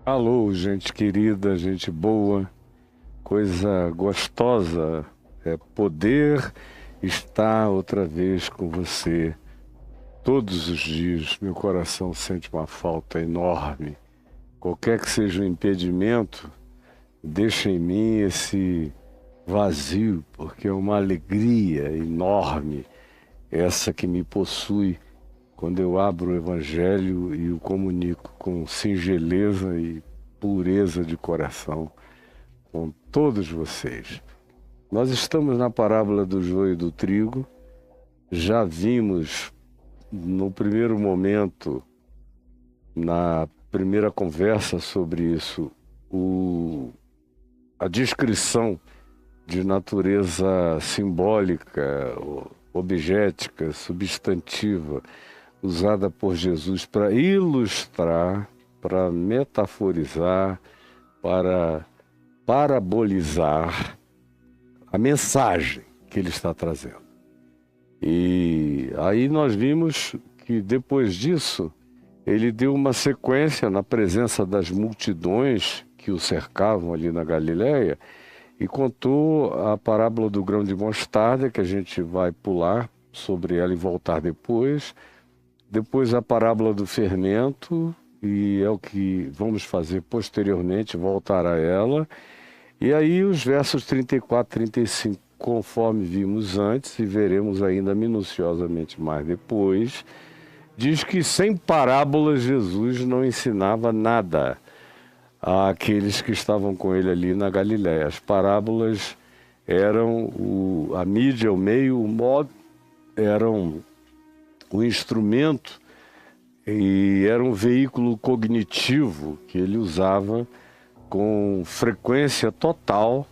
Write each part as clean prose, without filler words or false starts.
Alô, gente querida, gente boa, coisa gostosa é poder estar outra vez com você todos os dias. Meu coração sente uma falta enorme. Qualquer que seja o impedimento, deixa em mim esse vazio, porque é uma alegria enorme essa que me possui quando eu abro o Evangelho e o comunico com singeleza e pureza de coração com todos vocês. Nós estamos na parábola do joio e do trigo. Já vimos no primeiro momento, na primeira conversa sobre isso, a descrição de natureza simbólica, objetica, substantiva, usada por Jesus para ilustrar, para metaforizar, para parabolizar a mensagem que ele está trazendo. E aí nós vimos que depois disso, ele deu uma sequência na presença das multidões que o cercavam ali na Galileia e contou a parábola do grão de mostarda, que a gente vai pular sobre ela e voltar depois. Depois a parábola do fermento, e é o que vamos fazer posteriormente, voltar a ela. E aí os versos 34 e 35, conforme vimos antes, e veremos ainda minuciosamente mais depois, diz que sem parábolas Jesus não ensinava nada àqueles que estavam com ele ali na Galiléia. As parábolas eram a mídia, o meio, o modo, eram o instrumento e era um veículo cognitivo que ele usava com frequência total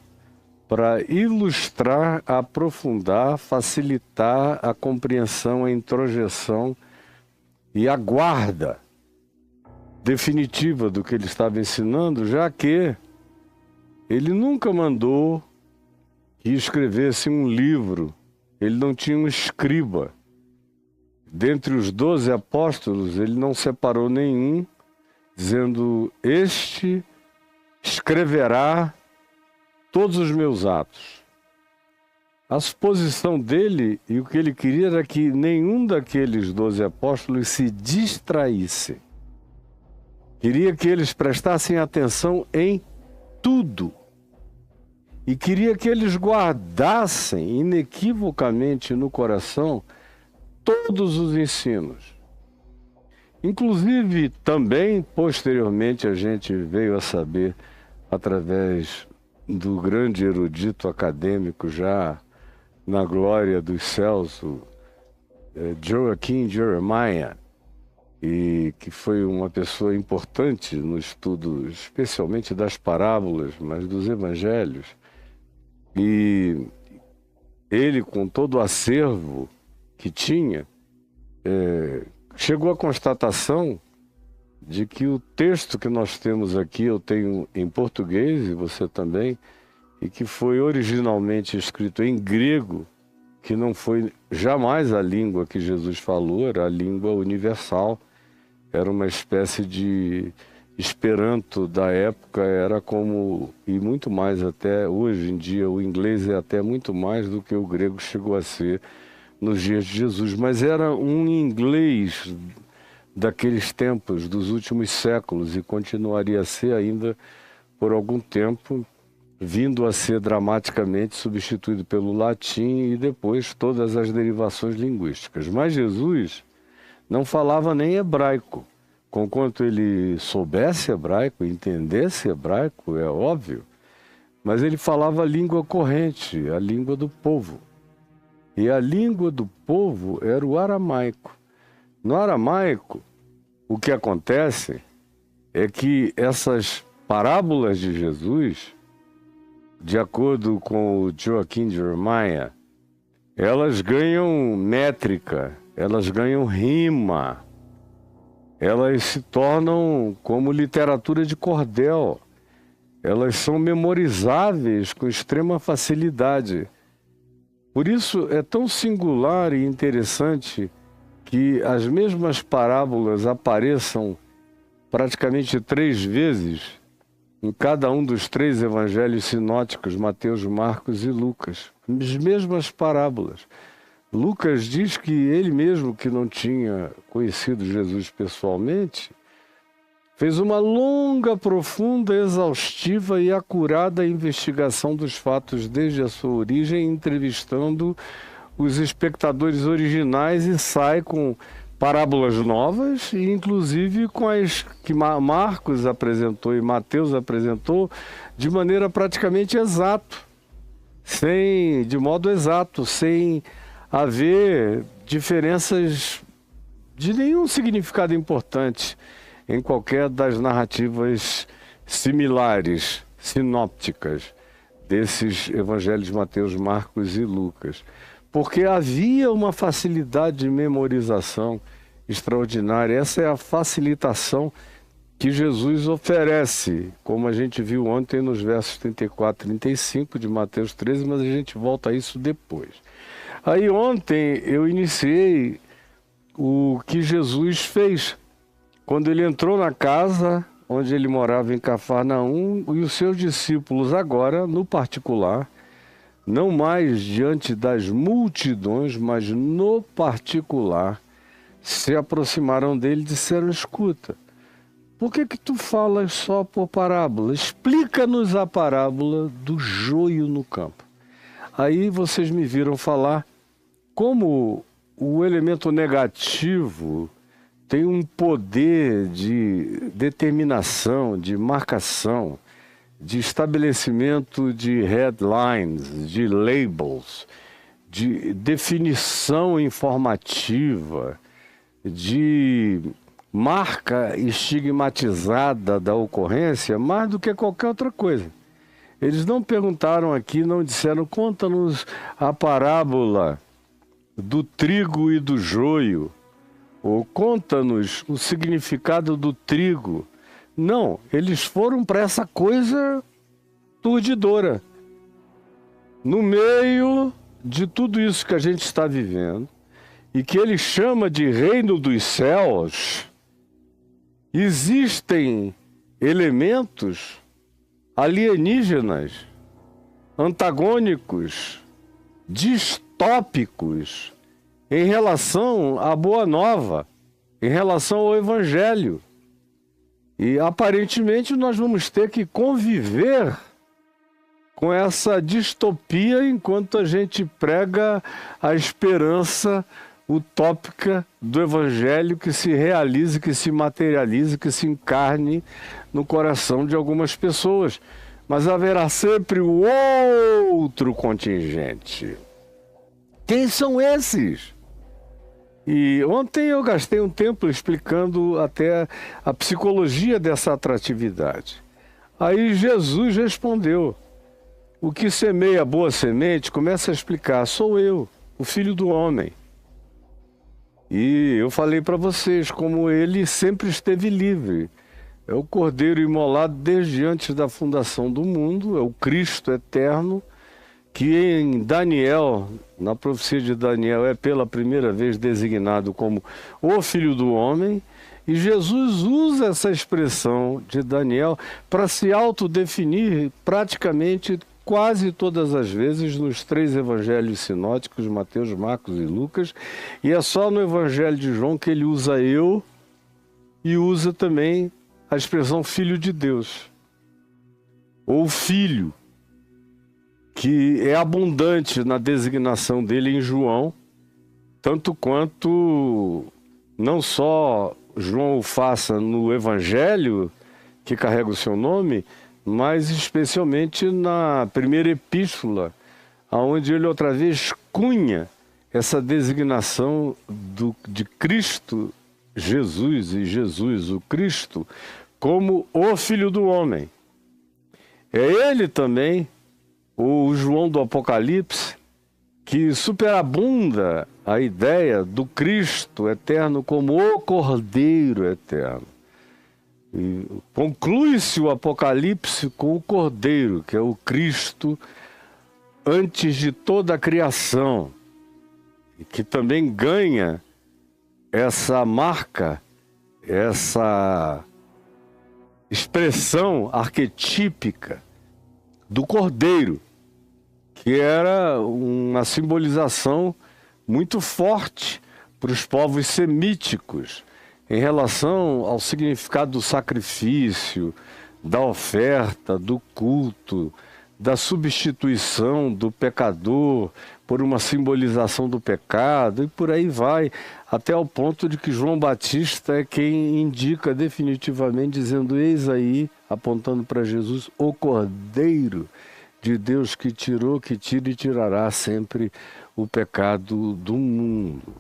para ilustrar, aprofundar, facilitar a compreensão, a introjeção e a guarda definitiva do que ele estava ensinando, já que ele nunca mandou que escrevesse um livro, ele não tinha um escriba. Dentre os 12 apóstolos, ele não separou nenhum, dizendo: este escreverá todos os meus atos. A suposição dele e o que ele queria era que nenhum daqueles 12 apóstolos se distraísse. Queria que eles prestassem atenção em tudo. E queria que eles guardassem inequivocamente no coração todos os ensinos. Inclusive, também, posteriormente, a gente veio a saber, através do grande erudito acadêmico já na glória dos céus, Joaquim Jeremiah, e que foi uma pessoa importante no estudo, especialmente das parábolas, mas dos evangelhos. E ele, com todo o acervo que tinha, chegou à constatação de que o texto que nós temos aqui, eu tenho em português e você também, e que foi originalmente escrito em grego, que não foi jamais a língua que Jesus falou, era a língua universal, era uma espécie de Esperanto da época, era como, e muito mais até hoje em dia, o inglês é até muito mais do que o grego chegou a ser nos dias de Jesus, mas era um inglês daqueles tempos, dos últimos séculos, e continuaria a ser ainda por algum tempo, vindo a ser dramaticamente substituído pelo latim e depois todas as derivações linguísticas. Mas Jesus não falava nem hebraico. Conquanto ele soubesse hebraico, entendesse hebraico, é óbvio, mas ele falava a língua corrente, a língua do povo. E a língua do povo era o aramaico. No aramaico, o que acontece é que essas parábolas de Jesus, de acordo com o Joaquim Jeremiah, elas ganham métrica, elas ganham rima, elas se tornam como literatura de cordel, elas são memorizáveis com extrema facilidade. Por isso é tão singular e interessante que as mesmas parábolas apareçam praticamente 3 vezes em cada um dos 3 evangelhos sinóticos, Mateus, Marcos e Lucas. As mesmas parábolas. Lucas diz que ele mesmo, que não tinha conhecido Jesus pessoalmente, fez uma longa, profunda, exaustiva e acurada investigação dos fatos desde a sua origem, entrevistando os espectadores originais, e sai com parábolas novas, e inclusive com as que Marcos apresentou e Mateus apresentou de maneira praticamente exata, de modo exato, sem haver diferenças de nenhum significado importante em qualquer das narrativas similares, sinópticas, desses evangelhos de Mateus, Marcos e Lucas. Porque havia uma facilidade de memorização extraordinária. Essa é a facilitação que Jesus oferece, como a gente viu ontem nos versos 34 e 35 de Mateus 13, mas a gente volta a isso depois. Aí ontem eu iniciei o que Jesus fez quando ele entrou na casa onde ele morava em Cafarnaum, e os seus discípulos agora, no particular, não mais diante das multidões, mas no particular, se aproximaram dele e disseram: escuta, por que tu falas só por parábola? Explica-nos a parábola do joio no campo. Aí vocês me viram falar como o elemento negativo tem um poder de determinação, de marcação, de estabelecimento de headlines, de labels, de definição informativa, de marca estigmatizada da ocorrência, mais do que qualquer outra coisa. Eles não perguntaram aqui, não disseram: conta-nos a parábola do trigo e do joio, ou conta-nos o significado do trigo. Não, eles foram para essa coisa turdidora. No meio de tudo isso que a gente está vivendo, e que ele chama de reino dos céus, existem elementos alienígenas, antagônicos, distópicos, em relação à Boa Nova, em relação ao Evangelho. E aparentemente nós vamos ter que conviver com essa distopia enquanto a gente prega a esperança utópica do Evangelho que se realize, que se materialize, que se encarne no coração de algumas pessoas. Mas haverá sempre o outro contingente. Quem são esses? E ontem eu gastei um tempo explicando até a psicologia dessa atratividade. Aí Jesus respondeu: o que semeia boa semente, começa a explicar: sou eu, o Filho do Homem. E eu falei para vocês como ele sempre esteve livre. É o Cordeiro imolado desde antes da fundação do mundo, é o Cristo eterno, que em Daniel, na profecia de Daniel, é pela primeira vez designado como o Filho do Homem, e Jesus usa essa expressão de Daniel para se autodefinir praticamente quase todas as vezes nos 3 evangelhos sinóticos, Mateus, Marcos e Lucas, e é só no evangelho de João que ele usa eu e usa também a expressão Filho de Deus, ou Filho, que é abundante na designação dele em João, tanto quanto não só João o faça no Evangelho, que carrega o seu nome, mas especialmente na primeira epístola, onde ele outra vez cunha essa designação de Cristo Jesus, e Jesus, o Cristo, como o Filho do Homem. É ele também, o João do Apocalipse, que superabunda a ideia do Cristo eterno como o Cordeiro eterno. E conclui-se o Apocalipse com o Cordeiro, que é o Cristo antes de toda a criação, e que também ganha essa marca, essa expressão arquetípica do Cordeiro, que era uma simbolização muito forte para os povos semíticos em relação ao significado do sacrifício, da oferta, do culto, da substituição do pecador por uma simbolização do pecado, e por aí vai, até ao ponto de que João Batista é quem indica definitivamente, dizendo: eis aí, apontando para Jesus, o Cordeiro de Deus que tirou, que tira e tirará sempre o pecado do mundo.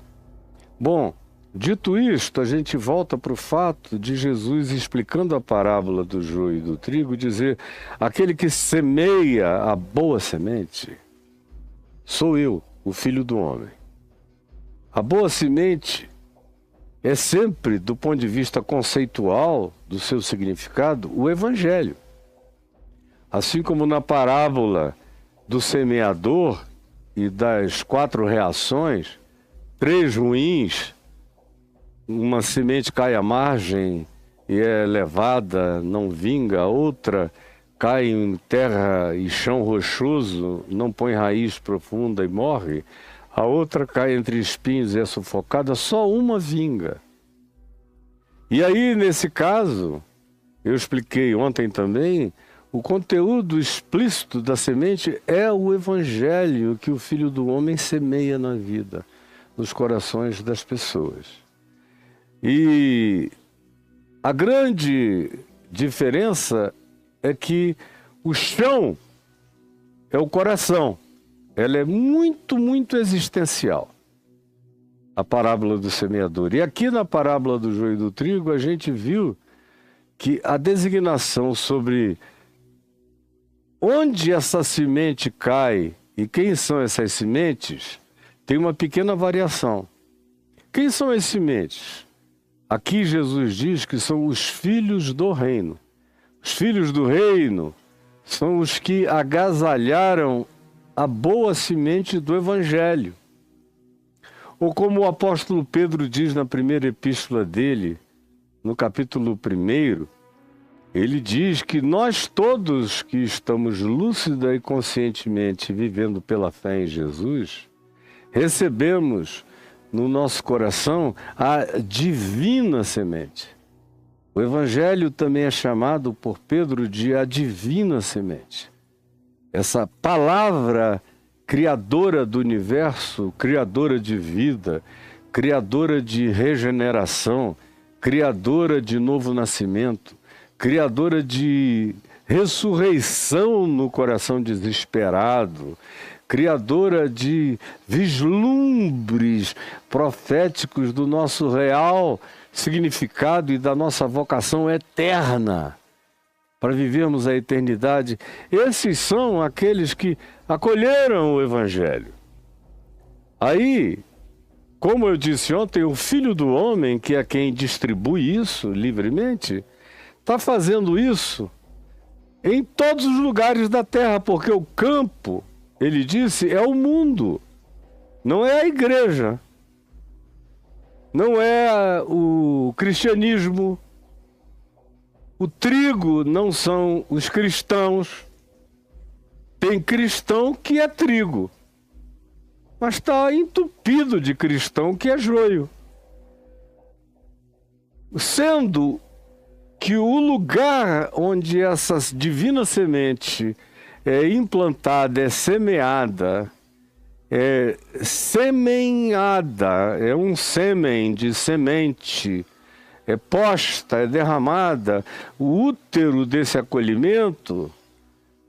Bom, dito isto, a gente volta para o fato de Jesus, explicando a parábola do joio e do trigo, dizer: aquele que semeia a boa semente sou eu, o Filho do Homem. A boa semente é sempre, do ponto de vista conceitual do seu significado, o Evangelho. Assim como na parábola do semeador e das 4 reações, 3 ruins, uma semente cai à margem e é levada, não vinga, a outra cai em terra e chão rochoso, não põe raiz profunda e morre, a outra cai entre espinhos e é sufocada, só uma vinga. E aí, nesse caso, eu expliquei ontem também, o conteúdo explícito da semente é o Evangelho que o Filho do Homem semeia na vida, nos corações das pessoas. E a grande diferença é que o chão é o coração. Ela é muito, muito existencial, a parábola do semeador. E aqui na parábola do joio e do trigo, a gente viu que a designação sobre onde essa semente cai e quem são essas sementes, tem uma pequena variação. Quem são as sementes? Aqui Jesus diz que são os filhos do reino. Os filhos do reino são os que agasalharam a boa semente do Evangelho. Ou como o apóstolo Pedro diz na primeira epístola dele, no capítulo 1, ele diz que nós todos que estamos lúcida e conscientemente vivendo pela fé em Jesus, recebemos no nosso coração a divina semente. O Evangelho também é chamado por Pedro de a divina semente. Essa palavra criadora do universo, criadora de vida, criadora de regeneração, criadora de novo nascimento, criadora de ressurreição no coração desesperado, criadora de vislumbres proféticos do nosso real significado e da nossa vocação eterna para vivermos a eternidade. Esses são aqueles que acolheram o Evangelho. Aí, como eu disse ontem, o Filho do Homem, que é quem distribui isso livremente, está fazendo isso em todos os lugares da terra, porque o campo, ele disse, é o mundo, não é a igreja, não é o cristianismo, o trigo não são os cristãos. Tem cristão que é trigo, mas está entupido de cristão que é joio. Sendo que o lugar onde essa divina semente é implantada, é semeada, é semenhada, é um sêmen de semente, é posta, é derramada, o útero desse acolhimento,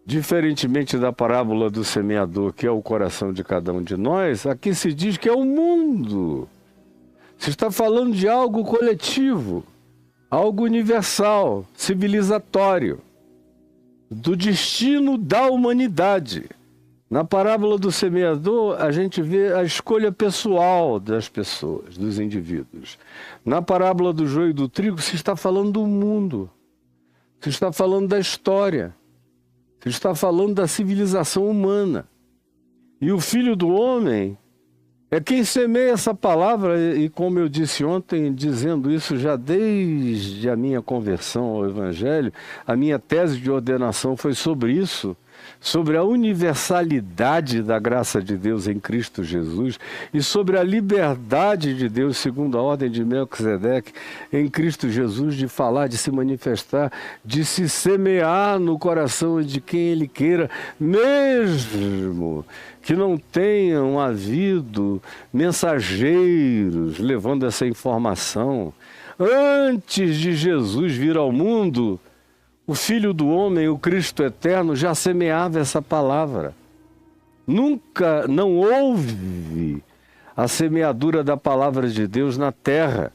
diferentemente da parábola do semeador, que é o coração de cada um de nós, aqui se diz que é o mundo. Se está falando de algo coletivo, algo universal, civilizatório, do destino da humanidade. Na parábola do semeador, a gente vê a escolha pessoal das pessoas, dos indivíduos. Na parábola do joio e do trigo, se está falando do mundo, se está falando da história, se está falando da civilização humana. E o Filho do Homem é quem semeia essa palavra, e como eu disse ontem, dizendo isso já desde a minha conversão ao Evangelho, a minha tese de ordenação foi sobre isso, sobre a universalidade da graça de Deus em Cristo Jesus e sobre a liberdade de Deus, segundo a ordem de Melquisedeque, em Cristo Jesus, de falar, de se manifestar, de se semear no coração de quem Ele queira, mesmo que não tenham havido mensageiros levando essa informação. Antes de Jesus vir ao mundo, o Filho do Homem, o Cristo Eterno, já semeava essa palavra. Nunca não houve a semeadura da palavra de Deus na terra,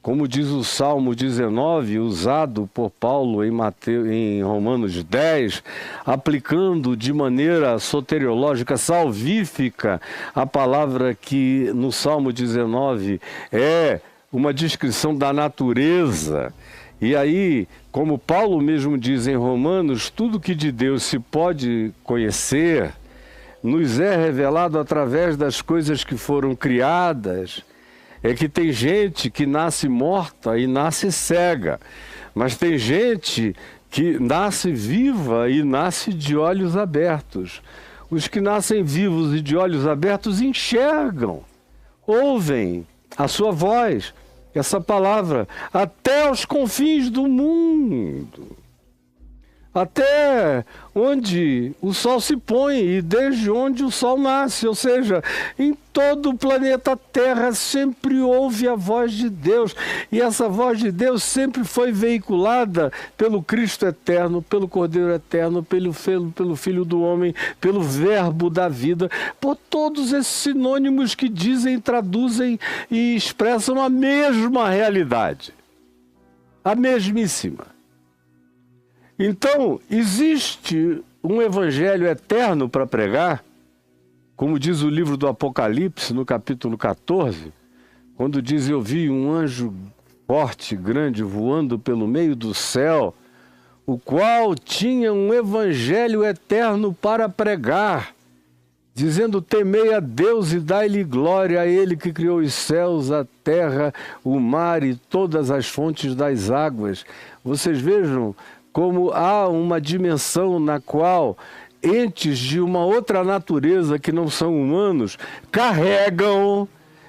como diz o Salmo 19, usado por Paulo em Romanos 10, aplicando de maneira soteriológica, salvífica, a palavra que no Salmo 19 é uma descrição da natureza. E aí, como Paulo mesmo diz em Romanos, tudo que de Deus se pode conhecer nos é revelado através das coisas que foram criadas. É que tem gente que nasce morta e nasce cega, mas tem gente que nasce viva e nasce de olhos abertos. Os que nascem vivos e de olhos abertos enxergam, ouvem a sua voz, essa palavra, até os confins do mundo, até onde o sol se põe e desde onde o sol nasce, ou seja, em todo o planeta Terra sempre ouve a voz de Deus, e essa voz de Deus sempre foi veiculada pelo Cristo Eterno, pelo Cordeiro Eterno, pelo Filho do Homem, pelo Verbo da vida, por todos esses sinônimos que dizem, traduzem e expressam a mesma realidade, a mesmíssima. Então, existe um evangelho eterno para pregar, como diz o livro do Apocalipse, no capítulo 14, quando diz: eu vi um anjo forte, grande, voando pelo meio do céu, o qual tinha um evangelho eterno para pregar, dizendo: temei a Deus e dai-lhe glória, a Ele que criou os céus, a terra, o mar e todas as fontes das águas. Vocês vejam como há uma dimensão na qual entes de uma outra natureza que não são humanos carregam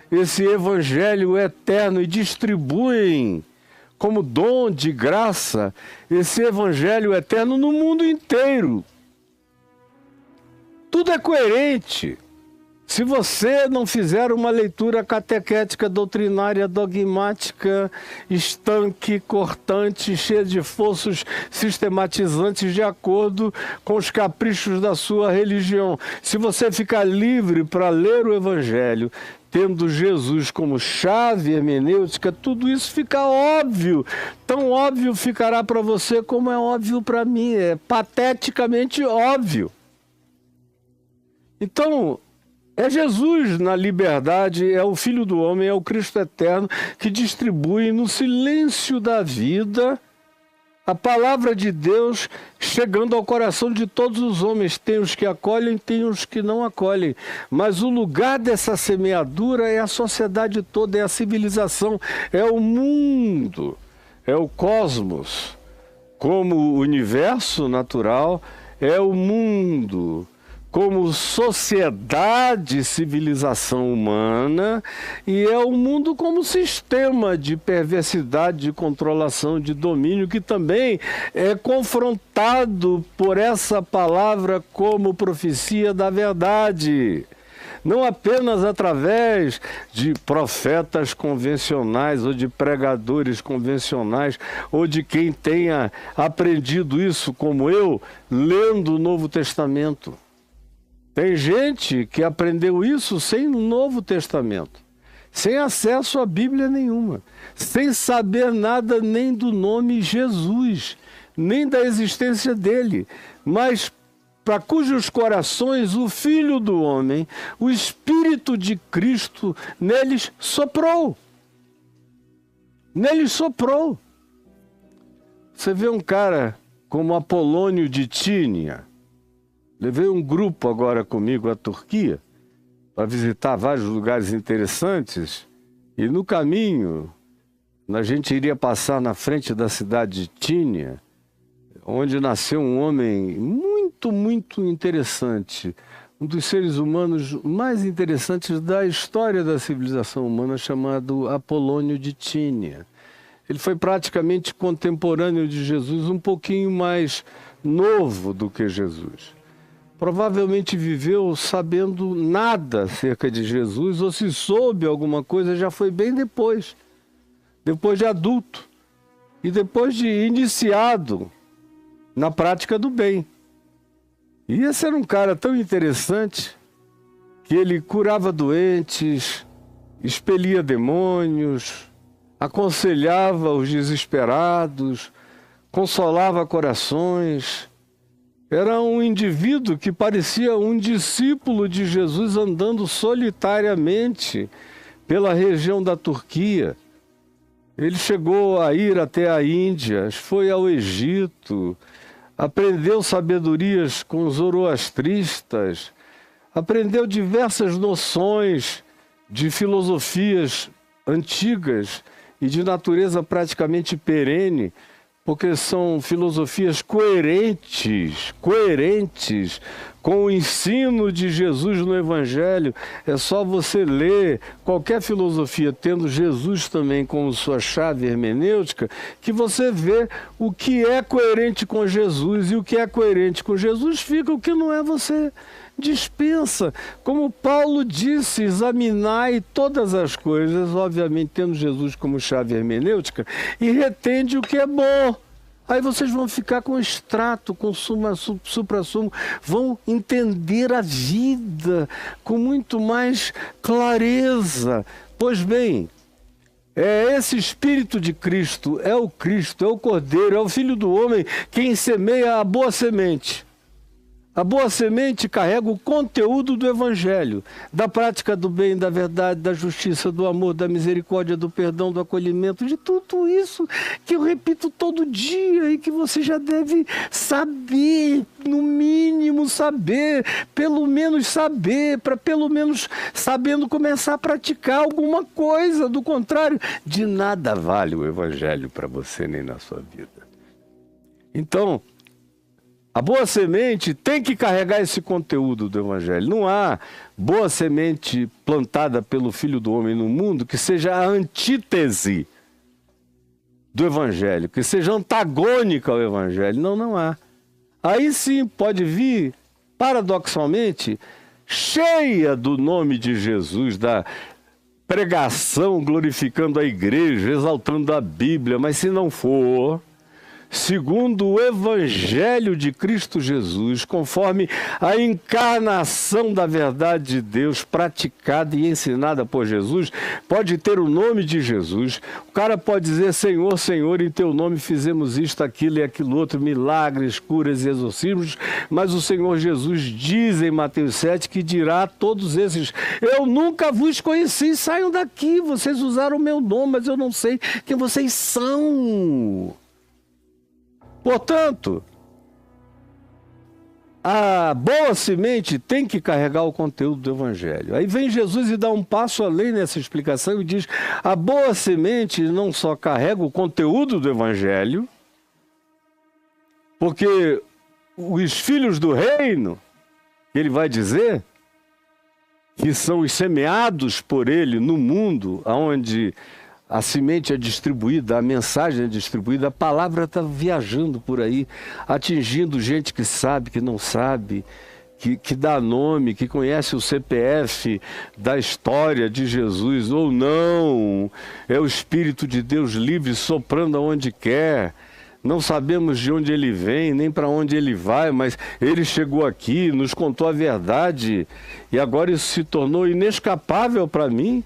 esse evangelho eterno e distribuem como dom de graça esse evangelho eterno no mundo inteiro. Tudo é coerente. Se você não fizer uma leitura catequética, doutrinária, dogmática, estanque, cortante, cheia de fossos sistematizantes de acordo com os caprichos da sua religião, se você ficar livre para ler o Evangelho, tendo Jesus como chave hermenêutica, tudo isso fica óbvio. Tão óbvio ficará para você como é óbvio para mim. É pateticamente óbvio. Então, é Jesus na liberdade, é o Filho do Homem, é o Cristo Eterno que distribui no silêncio da vida a palavra de Deus chegando ao coração de todos os homens. Tem os que acolhem, tem os que não acolhem. Mas o lugar dessa semeadura é a sociedade toda, é a civilização, é o mundo, é o cosmos. Como o universo natural é o mundo. como sociedade, civilização humana, e é o mundo como sistema de perversidade, de controlação, de domínio, que também é confrontado por essa palavra como profecia da verdade. Não apenas através de profetas convencionais ou de pregadores convencionais ou de quem tenha aprendido isso como eu, lendo o Novo Testamento. Tem gente que aprendeu isso sem o Novo Testamento, sem acesso à Bíblia nenhuma, sem saber nada nem do nome Jesus, nem da existência dele, mas para cujos corações o Filho do Homem, o Espírito de Cristo, neles soprou. Neles soprou. Você vê um cara como Apolônio de Tínia. Levei um grupo agora comigo à Turquia para visitar vários lugares interessantes. E no caminho, a gente iria passar na frente da cidade de Tínia, onde nasceu um homem muito interessante, um dos seres humanos mais interessantes da história da civilização humana, chamado Apolônio de Tínia. Ele foi praticamente contemporâneo de Jesus, um pouquinho mais novo do que Jesus. Provavelmente viveu sabendo nada acerca de Jesus, ou se soube alguma coisa, já foi bem depois de adulto, e depois de iniciado na prática do bem. E esse era um cara tão interessante que ele curava doentes, expelia demônios, aconselhava os desesperados, consolava corações. Era um indivíduo que parecia um discípulo de Jesus andando solitariamente pela região da Turquia. Ele chegou a ir até a Índia, foi ao Egito, aprendeu sabedorias com os zoroastristas, aprendeu diversas noções de filosofias antigas e de natureza praticamente perene, porque são filosofias coerentes com o ensino de Jesus no Evangelho. É só você ler qualquer filosofia, tendo Jesus também como sua chave hermenêutica, que você vê o que é coerente com Jesus, e o que é coerente com Jesus fica, o que não é você dispensa. Como Paulo disse, examinai todas as coisas, obviamente tendo Jesus como chave hermenêutica, e retende o que é bom. Aí vocês vão ficar com extrato, com supra-sumo, vão entender a vida com muito mais clareza. Pois bem, é esse Espírito de Cristo, é o Cordeiro, é o Filho do Homem quem semeia a boa semente. A boa semente carrega o conteúdo do Evangelho, da prática do bem, da verdade, da justiça, do amor, da misericórdia, do perdão, do acolhimento, de tudo isso que eu repito todo dia e que você já deve saber, no mínimo saber, pelo menos saber, para pelo menos sabendo começar a praticar alguma coisa. Do contrário, de nada vale o Evangelho para você nem na sua vida. Então, a boa semente tem que carregar esse conteúdo do Evangelho. Não há boa semente plantada pelo Filho do Homem no mundo que seja a antítese do Evangelho, que seja antagônica ao Evangelho. Não há. Aí sim pode vir, paradoxalmente, cheia do nome de Jesus, da pregação glorificando a igreja, exaltando a Bíblia, mas se não for segundo o Evangelho de Cristo Jesus, conforme a encarnação da verdade de Deus praticada e ensinada por Jesus, pode ter o nome de Jesus. O cara pode dizer: Senhor, Senhor, em teu nome fizemos isto, aquilo e aquilo outro, milagres, curas e exorcismos, mas o Senhor Jesus diz em Mateus 7 que dirá a todos esses: eu nunca vos conheci, saiam daqui, vocês usaram o meu nome, mas eu não sei quem vocês são. Portanto, a boa semente tem que carregar o conteúdo do Evangelho. Aí vem Jesus e dá um passo além nessa explicação e diz: a boa semente não só carrega o conteúdo do Evangelho, porque os filhos do reino, Ele vai dizer que são os semeados por ele no mundo, onde a semente é distribuída, a mensagem é distribuída, a palavra está viajando por aí, atingindo gente que sabe, que não sabe, que dá nome, que conhece o CPF da história de Jesus ou não. É o Espírito de Deus livre, soprando aonde quer. Não sabemos de onde ele vem, nem para onde ele vai, mas ele chegou aqui, nos contou a verdade, e agora isso se tornou inescapável para mim.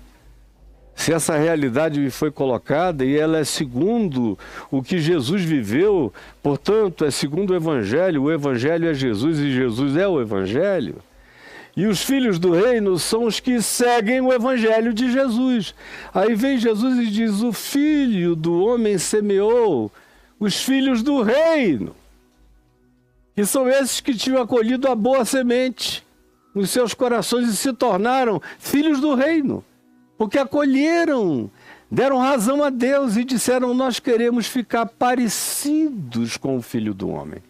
Se essa realidade me foi colocada e ela é segundo o que Jesus viveu, portanto, é segundo o Evangelho é Jesus e Jesus é o Evangelho. E os filhos do reino são os que seguem o Evangelho de Jesus. Aí vem Jesus e diz: o Filho do homem semeou os filhos do reino, que são esses que tinham acolhido a boa semente nos seus corações e se tornaram filhos do reino, porque acolheram, deram razão a Deus e disseram: nós queremos ficar parecidos com o Filho do homem.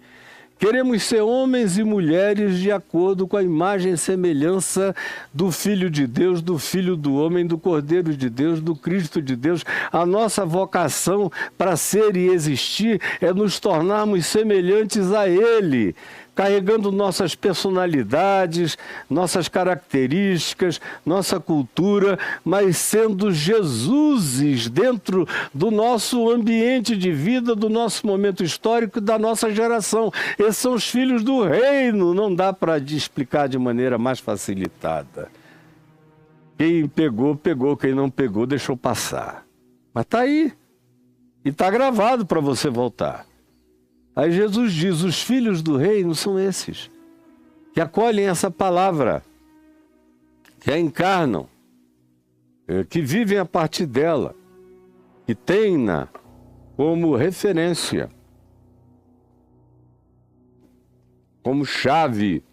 Queremos ser homens e mulheres de acordo com a imagem e semelhança do Filho de Deus, do Filho do homem, do Cordeiro de Deus, do Cristo de Deus. A nossa vocação para ser e existir é nos tornarmos semelhantes a Ele, carregando nossas personalidades, nossas características, nossa cultura, mas sendo Jesuses dentro do nosso ambiente de vida, do nosso momento histórico, da nossa geração. Esses são os filhos do reino, não dá para explicar de maneira mais facilitada. Quem pegou, pegou, quem não pegou, deixou passar. Mas está aí, e está gravado para você voltar. Aí Jesus diz: os filhos do reino são esses, que acolhem essa palavra, que a encarnam, que vivem a partir dela, que têm-na como referência, como chave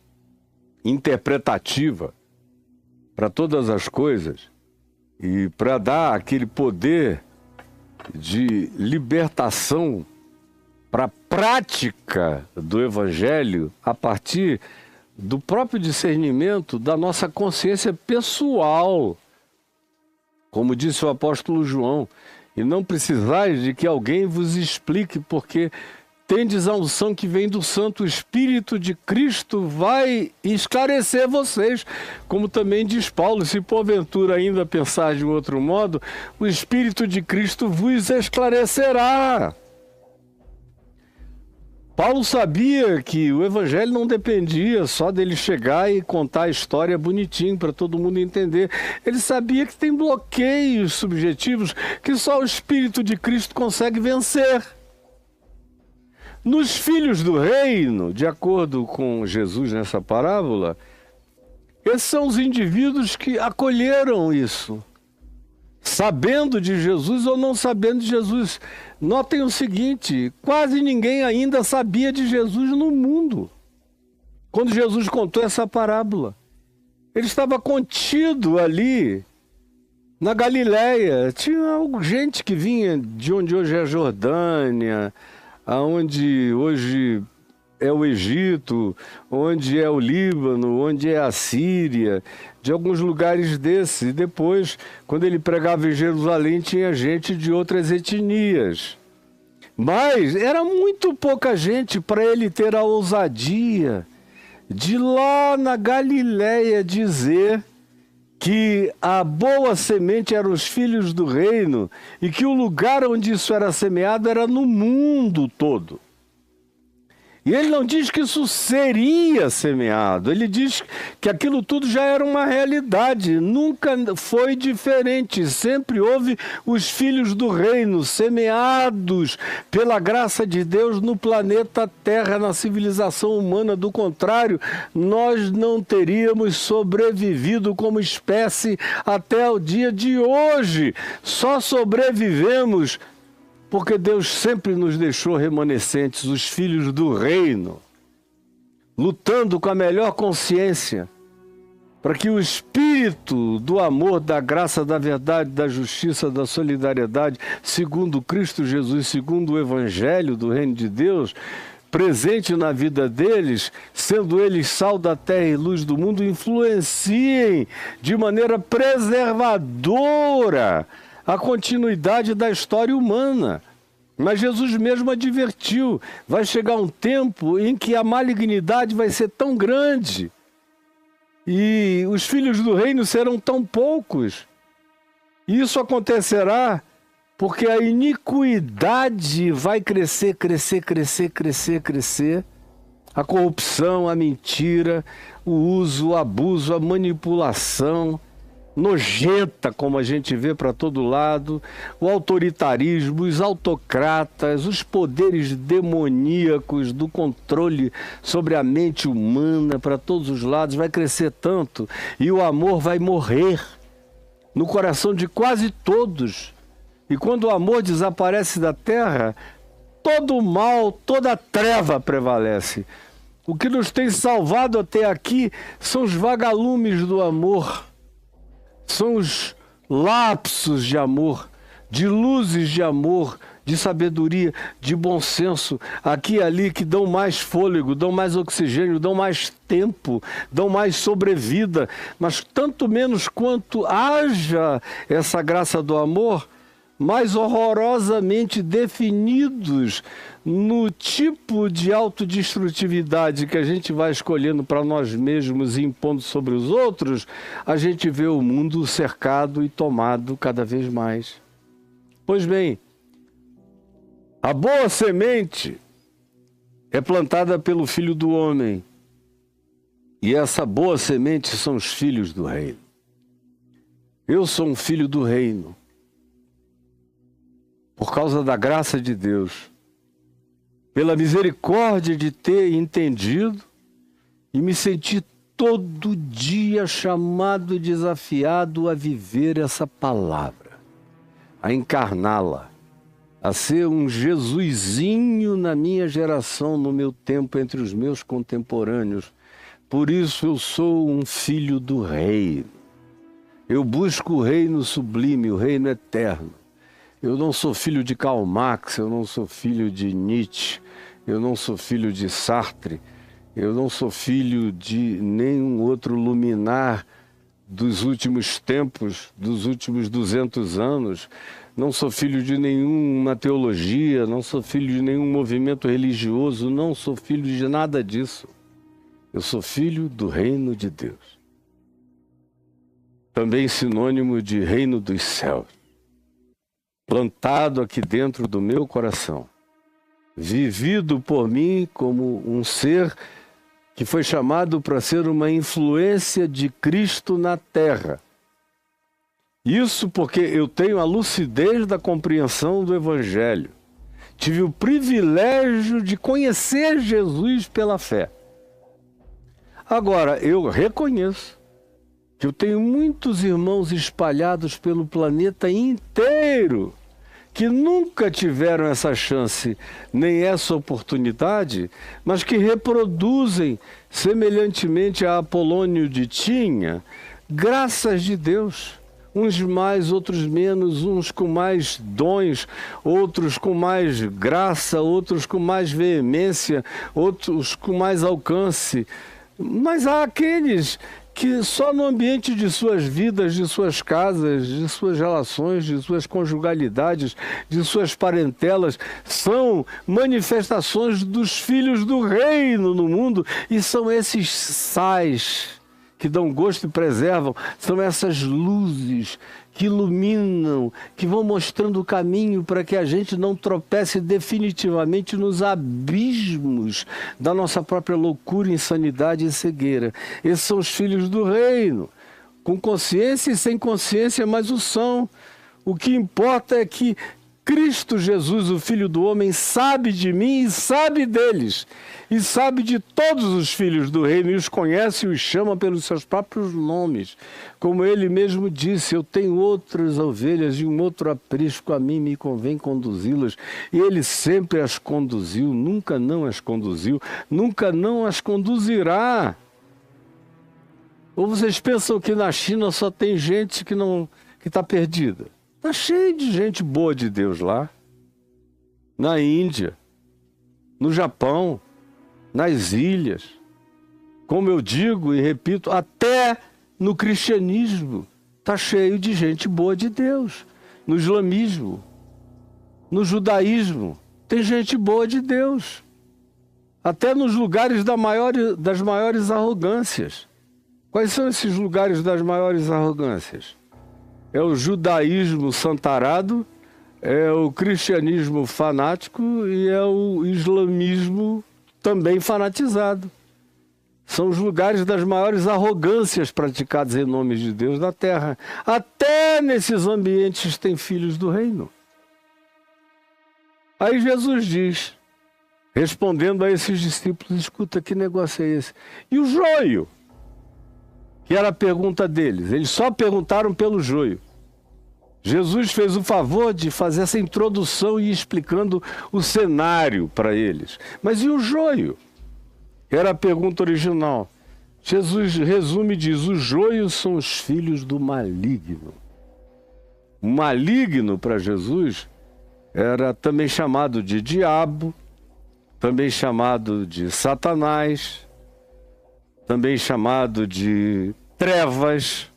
interpretativa para todas as coisas e para dar aquele poder de libertação para a prática do Evangelho a partir do próprio discernimento da nossa consciência pessoal, como disse o apóstolo João, e não precisais de que alguém vos explique, porque tendes a unção que vem do Santo Espírito de Cristo, vai esclarecer vocês, como também diz Paulo: se porventura ainda pensar de um outro modo, o Espírito de Cristo vos esclarecerá. Paulo sabia que o Evangelho não dependia só dele chegar e contar a história bonitinho para todo mundo entender. Ele sabia que tem bloqueios subjetivos que só o Espírito de Cristo consegue vencer. Nos filhos do reino, de acordo com Jesus nessa parábola, esses são os indivíduos que acolheram isso, sabendo de Jesus ou não sabendo de Jesus. Notem o seguinte: quase ninguém ainda sabia de Jesus no mundo quando Jesus contou essa parábola. Ele estava contido ali na Galileia. Tinha gente que vinha de onde hoje é a Jordânia, aonde hoje é o Egito, onde é o Líbano, onde é a Síria, de alguns lugares desses. E depois, quando ele pregava em Jerusalém, tinha gente de outras etnias. Mas era muito pouca gente para ele ter a ousadia de lá na Galileia dizer que a boa semente eram os filhos do reino e que o lugar onde isso era semeado era no mundo todo. E ele não diz que isso seria semeado, ele diz que aquilo tudo já era uma realidade, nunca foi diferente, sempre houve os filhos do reino semeados pela graça de Deus no planeta Terra, na civilização humana. Do contrário, nós não teríamos sobrevivido como espécie até o dia de hoje. Só sobrevivemos porque Deus sempre nos deixou remanescentes, os filhos do reino, lutando com a melhor consciência, para que o espírito do amor, da graça, da verdade, da justiça, da solidariedade, segundo Cristo Jesus, segundo o Evangelho do Reino de Deus, presente na vida deles, sendo eles sal da terra e luz do mundo, influenciem de maneira preservadora a continuidade da história humana. Mas Jesus mesmo advertiu, vai chegar um tempo em que a malignidade vai ser tão grande e os filhos do reino serão tão poucos. Isso acontecerá porque a iniquidade vai crescer, crescer, crescer, crescer, crescer. A corrupção, a mentira, o uso, o abuso, a manipulação nojenta, como a gente vê para todo lado, o autoritarismo, os autocratas, os poderes demoníacos do controle sobre a mente humana para todos os lados, vai crescer tanto e o amor vai morrer no coração de quase todos. E quando o amor desaparece da terra, todo o mal, toda a treva prevalece. O que nos tem salvado até aqui são os vagalumes do amor, são os lapsos de amor, de luzes de amor, de sabedoria, de bom senso, aqui e ali, que dão mais fôlego, dão mais oxigênio, dão mais tempo, dão mais sobrevida. Mas tanto menos quanto haja essa graça do amor, mais horrorosamente definidos no tipo de autodestrutividade que a gente vai escolhendo para nós mesmos e impondo sobre os outros, a gente vê o mundo cercado e tomado cada vez mais. Pois bem, a boa semente é plantada pelo Filho do Homem, e essa boa semente são os filhos do reino. Eu sou um filho do reino, por causa da graça de Deus, pela misericórdia de ter entendido e me sentir todo dia chamado e desafiado a viver essa palavra, a encarná-la, a ser um Jesusinho na minha geração, no meu tempo, entre os meus contemporâneos. Por isso eu sou um filho do reino. Eu busco o reino sublime, o reino eterno. Eu não sou filho de Karl Marx, eu não sou filho de Nietzsche, eu não sou filho de Sartre, eu não sou filho de nenhum outro luminar dos últimos tempos, dos últimos 200 anos. Não sou filho de nenhuma teologia, não sou filho de nenhum movimento religioso, não sou filho de nada disso. Eu sou filho do reino de Deus. Também sinônimo de reino dos céus. Plantado aqui dentro do meu coração, vivido por mim como um ser que foi chamado para ser uma influência de Cristo na terra. Isso porque eu tenho a lucidez da compreensão do Evangelho. Tive o privilégio de conhecer Jesus pela fé. Agora, eu reconheço que eu tenho muitos irmãos espalhados pelo planeta inteiro que nunca tiveram essa chance, nem essa oportunidade, mas que reproduzem, semelhantemente a Apolônio de Tinha, graças de Deus. Uns mais, outros menos, uns com mais dons, outros com mais graça, outros com mais veemência, outros com mais alcance. Mas há aqueles que só no ambiente de suas vidas, de suas casas, de suas relações, de suas conjugalidades, de suas parentelas, são manifestações dos filhos do reino no mundo, e são esses sais que dão gosto e preservam, são essas luzes que iluminam, que vão mostrando o caminho para que a gente não tropece definitivamente nos abismos da nossa própria loucura, insanidade e cegueira. Esses são os filhos do reino, com consciência e sem consciência, mas o são. O que importa é que Cristo Jesus, o Filho do Homem, sabe de mim e sabe deles, e sabe de todos os filhos do reino, e os conhece e os chama pelos seus próprios nomes. Como ele mesmo disse, eu tenho outras ovelhas e um outro aprisco, a mim me convém conduzi-las. E ele sempre as conduziu, nunca não as conduziu, nunca não as conduzirá. Ou vocês pensam que na China só tem gente que está perdida? Está cheio de gente boa de Deus lá. Na Índia, no Japão, nas ilhas. Como eu digo e repito, até no cristianismo está cheio de gente boa de Deus. No islamismo, no judaísmo, tem gente boa de Deus. Até nos lugares das maiores arrogâncias. Quais são esses lugares das maiores arrogâncias? É o judaísmo santarado, é o cristianismo fanático e é o islamismo também fanatizado. São os lugares das maiores arrogâncias praticadas em nome de Deus na terra. Até nesses ambientes tem filhos do reino. Aí Jesus diz, respondendo a esses discípulos, escuta, que negócio é esse? E o joio? Que era a pergunta deles. Eles só perguntaram pelo joio. Jesus fez o favor de fazer essa introdução e explicando o cenário para eles. Mas e o joio? Era a pergunta original. Jesus resume e diz, os joios são os filhos do maligno. O maligno para Jesus era também chamado de diabo, também chamado de Satanás, também chamado de trevas,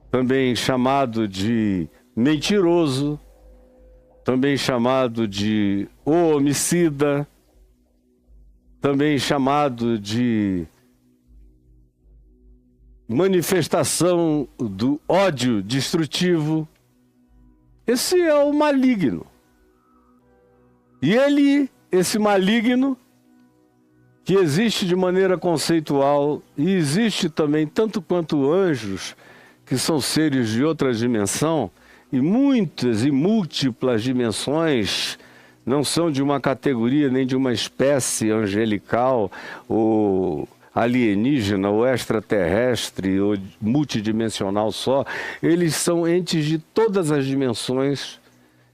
também chamado de mentiroso, também chamado de homicida, também chamado de manifestação do ódio destrutivo. Esse é o maligno. E esse maligno, que existe de maneira conceitual e existe também tanto quanto anjos, que são seres de outra dimensão, e muitas e múltiplas dimensões, não são de uma categoria nem de uma espécie angelical ou alienígena ou extraterrestre ou multidimensional só. Eles são entes de todas as dimensões.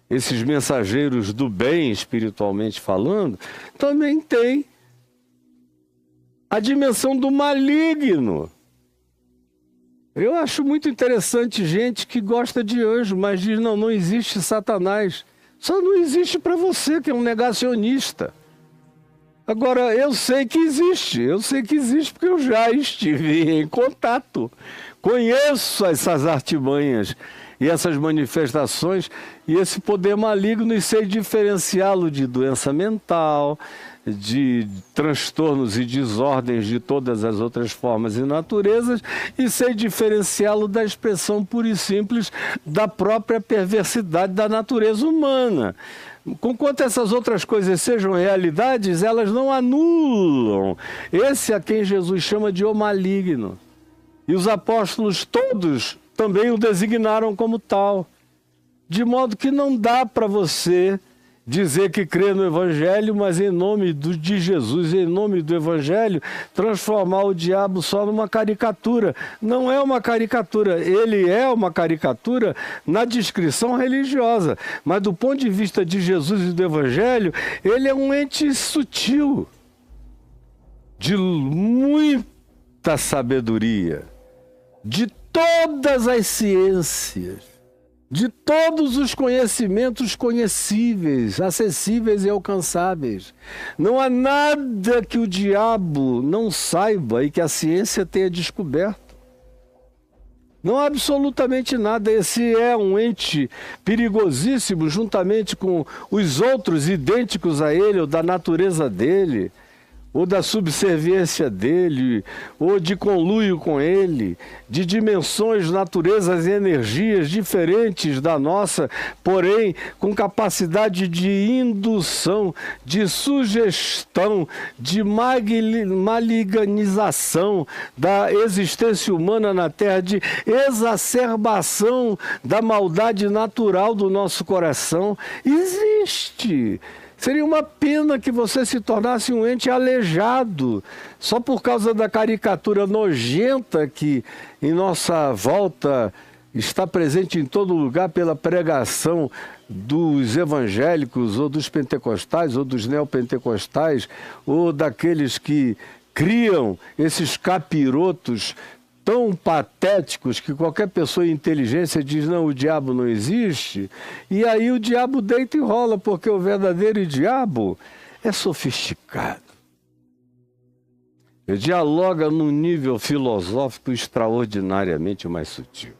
Esses mensageiros do bem, espiritualmente falando, também tem a dimensão do maligno. Eu acho muito interessante gente que gosta de anjo, mas diz, não existe Satanás. Só não existe para você, que é um negacionista. Agora, eu sei que existe porque eu já estive em contato. Conheço essas artimanhas e essas manifestações e esse poder maligno e sei diferenciá-lo de doença mental, de transtornos e desordens de todas as outras formas e naturezas e sei diferenciá-lo da expressão pura e simples da própria perversidade da natureza humana. Conquanto essas outras coisas sejam realidades, elas não anulam esse a quem Jesus chama de o maligno. E os apóstolos todos também o designaram como tal. De modo que não dá para você dizer que crê no Evangelho, mas em nome de Jesus, em nome do Evangelho, transformar o diabo só numa caricatura. Não é uma caricatura, ele é uma caricatura na descrição religiosa, mas do ponto de vista de Jesus e do Evangelho, ele é um ente sutil, de muita sabedoria, de todas as ciências, de todos os conhecimentos conhecíveis, acessíveis e alcançáveis. Não há nada que o diabo não saiba e que a ciência tenha descoberto. Não há absolutamente nada. Esse é um ente perigosíssimo, juntamente com os outros idênticos a ele, ou da natureza dele, ou da subserviência dele, ou de conluio com ele, de dimensões, naturezas e energias diferentes da nossa, porém com capacidade de indução, de sugestão, de maliganização da existência humana na Terra, de exacerbação da maldade natural do nosso coração. Existe. Seria uma pena que você se tornasse um ente aleijado, só por causa da caricatura nojenta que em nossa volta está presente em todo lugar pela pregação dos evangélicos, ou dos pentecostais, ou dos neopentecostais, ou daqueles que criam esses capirotos tão patéticos que qualquer pessoa em inteligência diz, não, o diabo não existe, e aí o diabo deita e rola, porque o verdadeiro diabo é sofisticado. Ele dialoga num nível filosófico extraordinariamente mais sutil.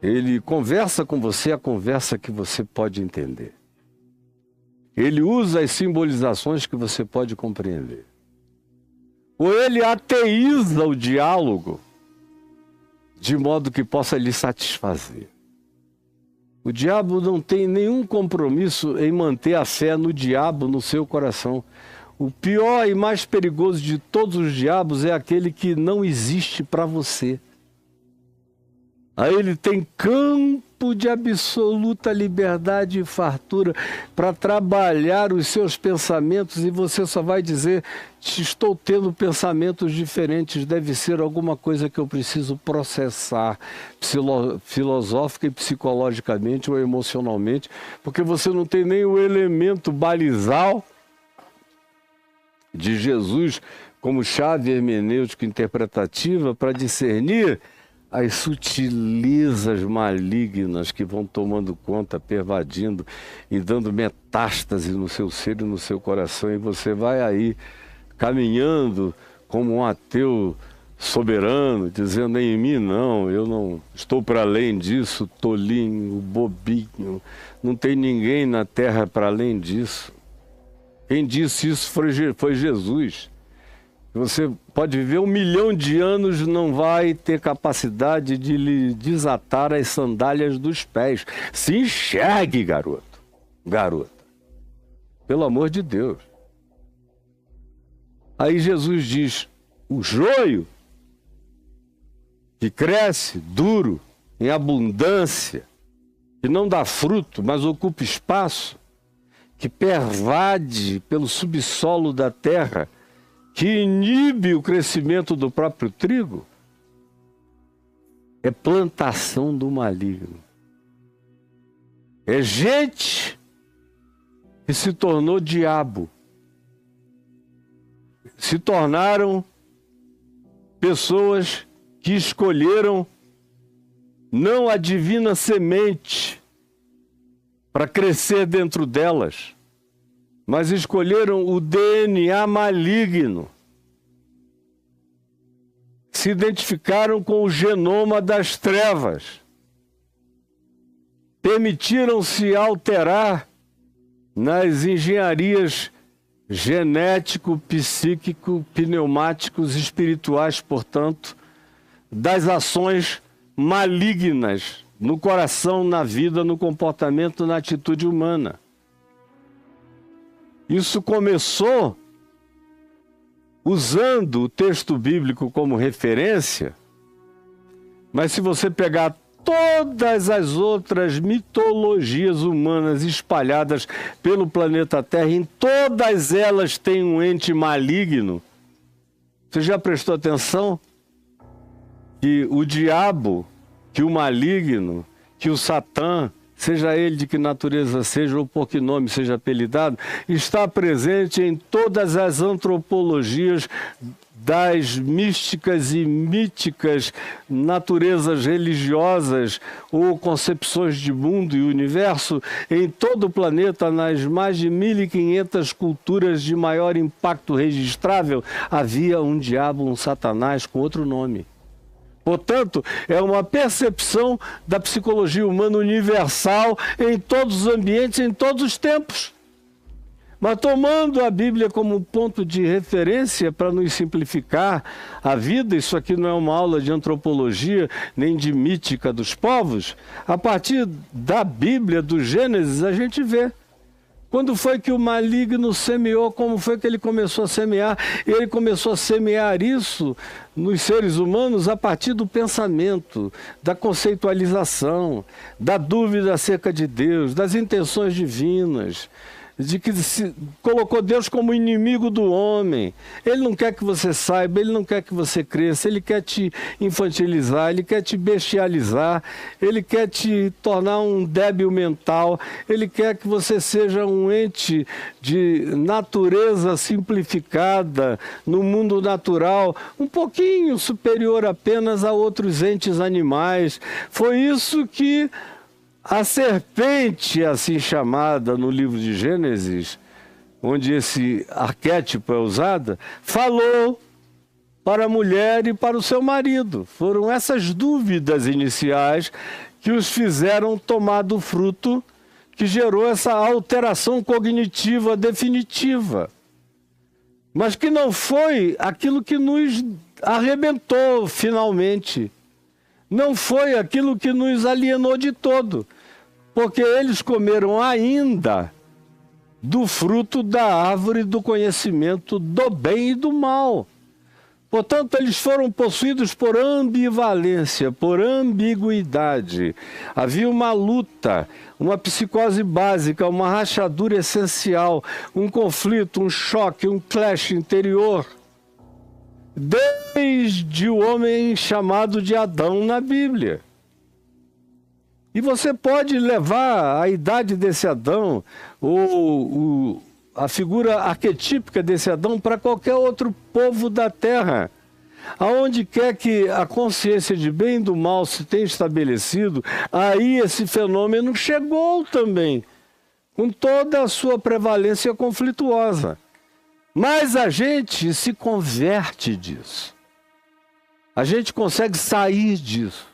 Ele conversa com você a conversa que você pode entender. Ele usa as simbolizações que você pode compreender. Ou ele ateiza o diálogo de modo que possa lhe satisfazer. O diabo não tem nenhum compromisso em manter a fé no diabo no seu coração. O pior e mais perigoso de todos os diabos é aquele que não existe para você. Aí ele tem campo de absoluta liberdade e fartura para trabalhar os seus pensamentos e você só vai dizer: estou tendo pensamentos diferentes, deve ser alguma coisa que eu preciso processar filosófica e psicologicamente ou emocionalmente, porque você não tem nem o elemento balizal de Jesus como chave hermenêutica interpretativa para discernir as sutilezas malignas que vão tomando conta, pervadindo e dando metástase no seu ser e no seu coração, e você vai aí caminhando como um ateu soberano, dizendo: em mim não, eu não estou para além disso, tolinho, bobinho, não tem ninguém na terra para além disso. Quem disse isso foi Jesus. Você pode viver 1 milhão de anos, não vai ter capacidade de lhe desatar as sandálias dos pés. Se enxergue, garoto, garota. Pelo amor de Deus. Aí Jesus diz: o joio que cresce duro, em abundância, que não dá fruto, mas ocupa espaço, que pervade pelo subsolo da terra, que inibe o crescimento do próprio trigo, é plantação do maligno. É gente que se tornou diabo. Se tornaram pessoas que escolheram não a divina semente para crescer dentro delas, mas escolheram o DNA maligno. Se identificaram com o genoma das trevas. Permitiram-se alterar nas engenharias genético, psíquico, pneumáticos, espirituais, portanto, das ações malignas no coração, na vida, no comportamento, na atitude humana. Isso começou usando o texto bíblico como referência, mas se você pegar todas as outras mitologias humanas espalhadas pelo planeta Terra, em todas elas tem um ente maligno. Você já prestou atenção que o diabo, que o maligno, que o Satã, seja ele de que natureza seja ou por que nome seja apelidado, está presente em todas as antropologias das místicas e míticas naturezas religiosas ou concepções de mundo e universo, em todo o planeta, nas mais de 1.500 culturas de maior impacto registrável, havia um diabo, um Satanás com outro nome. Portanto, é uma percepção da psicologia humana universal em todos os ambientes, em todos os tempos. Mas tomando a Bíblia como ponto de referência para nos simplificar a vida, isso aqui não é uma aula de antropologia nem de mítica dos povos, a partir da Bíblia, do Gênesis, a gente vê. Quando foi que o maligno semeou? Como foi que ele começou a semear? Ele começou a semear isso nos seres humanos a partir do pensamento, da conceitualização, da dúvida acerca de Deus, das intenções divinas, de que se colocou Deus como inimigo do homem. Ele não quer que você saiba, ele não quer que você cresça, ele quer te infantilizar, ele quer te bestializar, ele quer te tornar um débil mental, ele quer que você seja um ente de natureza simplificada no mundo natural, um pouquinho superior apenas a outros entes animais. Foi isso que a serpente, assim chamada no livro de Gênesis, onde esse arquétipo é usado, falou para a mulher e para o seu marido. Foram essas dúvidas iniciais que os fizeram tomar do fruto que gerou essa alteração cognitiva definitiva. Mas que não foi aquilo que nos arrebentou finalmente. Não foi aquilo que nos alienou de todo. Porque eles comeram ainda do fruto da árvore do conhecimento do bem e do mal. Portanto, eles foram possuídos por ambivalência, por ambiguidade. Havia uma luta, uma psicose básica, uma rachadura essencial, um conflito, um choque, um clash interior. Desde o homem chamado de Adão na Bíblia. E você pode levar a idade desse Adão, ou a figura arquetípica desse Adão, para qualquer outro povo da terra. Aonde quer que a consciência de bem e do mal se tenha estabelecido, aí esse fenômeno chegou também, com toda a sua prevalência conflituosa. Mas a gente se converte disso. A gente consegue sair disso.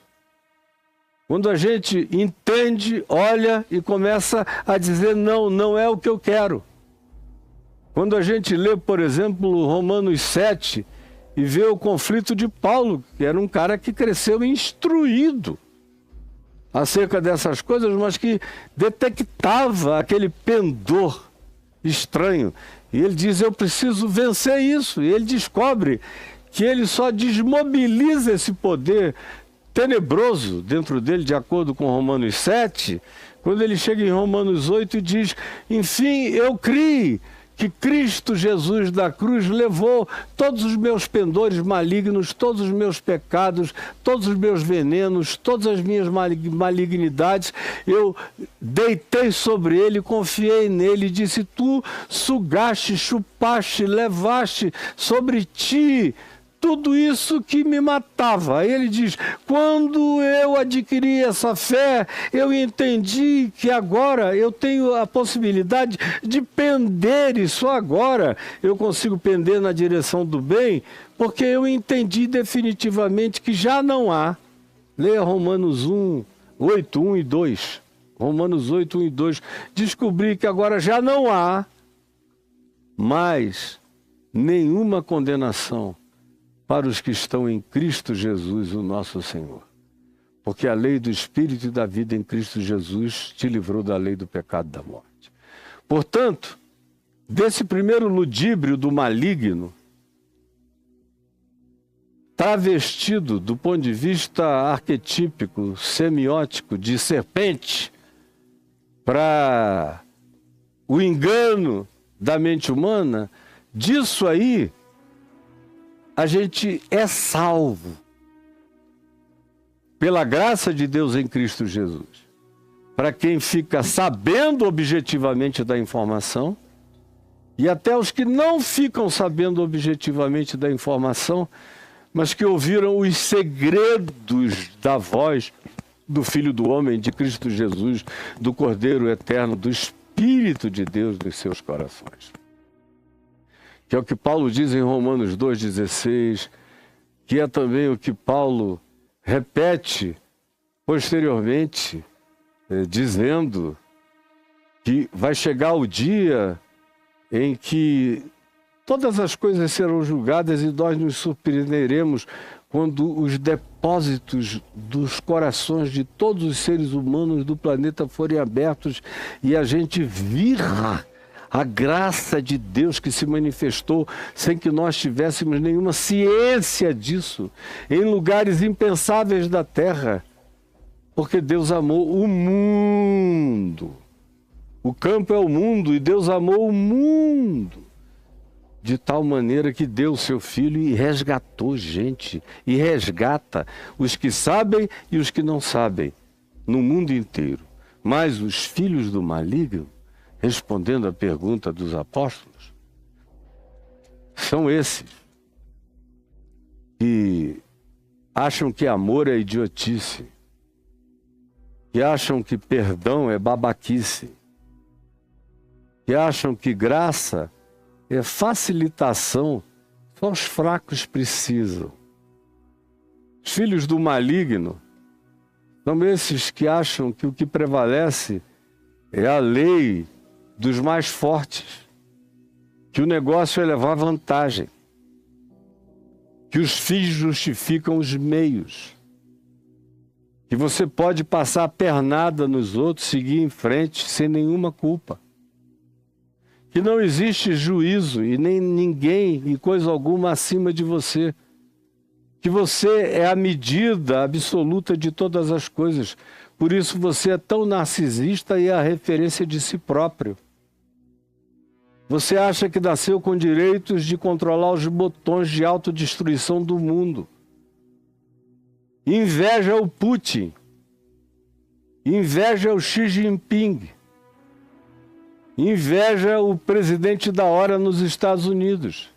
Quando a gente entende, olha e começa a dizer, não, não é o que eu quero. Quando a gente lê, por exemplo, Romanos 7 e vê o conflito de Paulo, que era um cara que cresceu instruído acerca dessas coisas, mas que detectava aquele pendor estranho. E ele diz, eu preciso vencer isso. E ele descobre que ele só desmobiliza esse poder tenebroso dentro dele, de acordo com Romanos 7, quando ele chega em Romanos 8 e diz, enfim, eu criei que Cristo Jesus da cruz levou todos os meus pendores malignos, todos os meus pecados, todos os meus venenos, todas as minhas malignidades, eu deitei sobre ele, confiei nele, disse, tu sugaste, chupaste, levaste sobre ti tudo isso que me matava. Aí ele diz, quando eu adquiri essa fé, eu entendi que agora eu tenho a possibilidade de pender, e só agora eu consigo pender na direção do bem, porque eu entendi definitivamente que já não há. Leia Romanos 8, 1 e 2. Romanos 8, 1 e 2. Descobri que agora já não há mais nenhuma condenação para os que estão em Cristo Jesus, o nosso Senhor. Porque a lei do Espírito e da vida em Cristo Jesus te livrou da lei do pecado e da morte. Portanto, desse primeiro ludíbrio do maligno, travestido do ponto de vista arquetípico, semiótico, de serpente, para o engano da mente humana, disso aí, a gente é salvo pela graça de Deus em Cristo Jesus. Para quem fica sabendo objetivamente da informação, e até os que não ficam sabendo objetivamente da informação, mas que ouviram os segredos da voz do Filho do Homem, de Cristo Jesus, do Cordeiro Eterno, do Espírito de Deus nos seus corações. Que é o que Paulo diz em Romanos 2,16, que é também o que Paulo repete posteriormente, dizendo que vai chegar o dia em que todas as coisas serão julgadas e nós nos surpreenderemos quando os depósitos dos corações de todos os seres humanos do planeta forem abertos e a gente virá a graça de Deus que se manifestou sem que nós tivéssemos nenhuma ciência disso, em lugares impensáveis da terra, porque Deus amou o mundo. O campo é o mundo e Deus amou o mundo de tal maneira que deu o seu Filho e resgatou gente, e resgata os que sabem e os que não sabem, no mundo inteiro. Mas os filhos do maligno, respondendo à pergunta dos apóstolos, são esses que acham que amor é idiotice, que acham que perdão é babaquice, que acham que graça é facilitação, só os fracos precisam. Os filhos do maligno são esses que acham que o que prevalece é a lei dos mais fortes, que o negócio é levar vantagem, que os fins justificam os meios, que você pode passar a pernada nos outros, seguir em frente sem nenhuma culpa, que não existe juízo e nem ninguém e coisa alguma acima de você, que você é a medida absoluta de todas as coisas, por isso você é tão narcisista e é a referência de si próprio. Você acha que nasceu com direitos de controlar os botões de autodestruição do mundo. Inveja o Putin. Inveja o Xi Jinping. Inveja o presidente da hora nos Estados Unidos.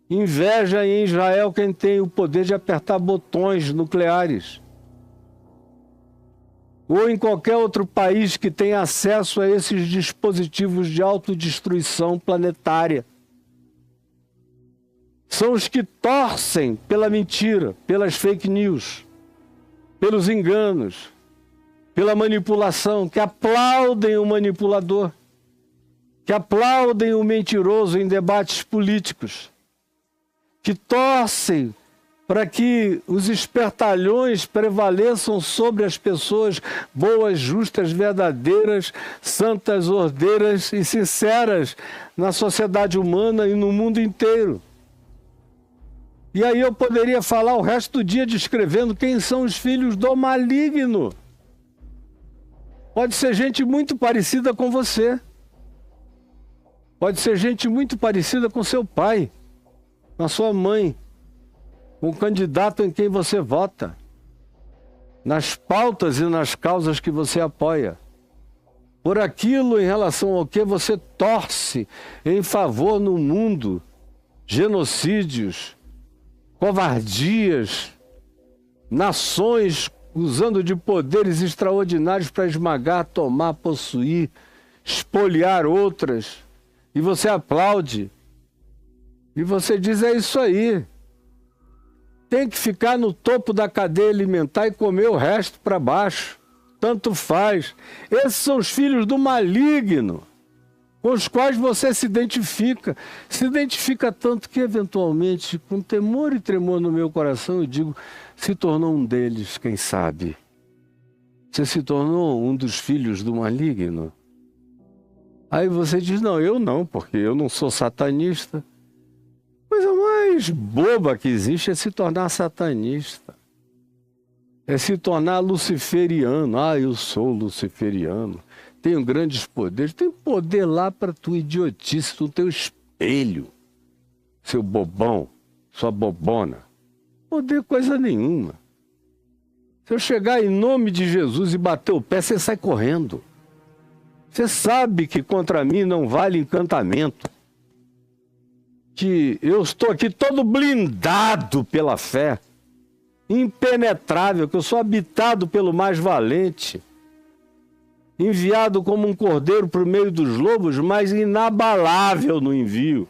Inveja em Israel quem tem o poder de apertar botões nucleares. Ou em qualquer outro país que tenha acesso a esses dispositivos de autodestruição planetária. São os que torcem pela mentira, pelas fake news, pelos enganos, pela manipulação, que aplaudem o manipulador, que aplaudem o mentiroso em debates políticos, que torcem para que os espertalhões prevaleçam sobre as pessoas boas, justas, verdadeiras, santas, ordeiras e sinceras na sociedade humana e no mundo inteiro. E aí eu poderia falar o resto do dia descrevendo quem são os filhos do maligno. Pode ser gente muito parecida com você. Pode ser gente muito parecida com seu pai, com a sua mãe, com o candidato em quem você vota, nas pautas e nas causas que você apoia, por aquilo em relação ao que você torce em favor no mundo, genocídios, covardias, nações usando de poderes extraordinários para esmagar, tomar, possuir, espoliar outras, e você aplaude, e você diz, é isso aí. Tem que ficar no topo da cadeia alimentar e comer o resto para baixo. Tanto faz. Esses são os filhos do maligno, com os quais você se identifica. Se identifica tanto que, eventualmente, com temor e tremor no meu coração, eu digo, se tornou um deles, quem sabe? Você se tornou um dos filhos do maligno? Aí você diz, não, eu não, porque eu não sou satanista. A coisa mais boba que existe é se tornar satanista. É se tornar luciferiano. Ah, eu sou luciferiano. Tenho grandes poderes. Tem poder lá para tua idiotice, no teu espelho. Seu bobão, sua bobona. Poder coisa nenhuma. Se eu chegar em nome de Jesus e bater o pé, você sai correndo. Você sabe que contra mim não vale encantamento. Que eu estou aqui todo blindado pela fé, impenetrável, que eu sou habitado pelo mais valente, enviado como um cordeiro para o meio dos lobos, mas inabalável no envio.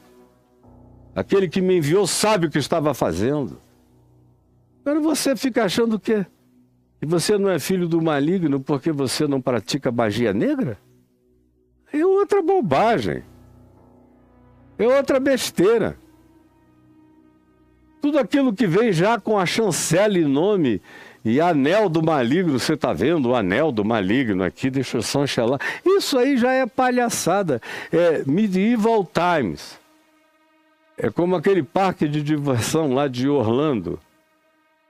Aquele que me enviou sabe o que estava fazendo. Agora você fica achando que você não é filho do maligno porque você não pratica magia negra? É outra bobagem. É outra besteira. Tudo aquilo que vem já com a chancela e nome e anel do maligno, você está vendo o anel do maligno aqui, deixa eu só chancelar. Isso aí já é palhaçada. É medieval times. É como aquele parque de diversão lá de Orlando.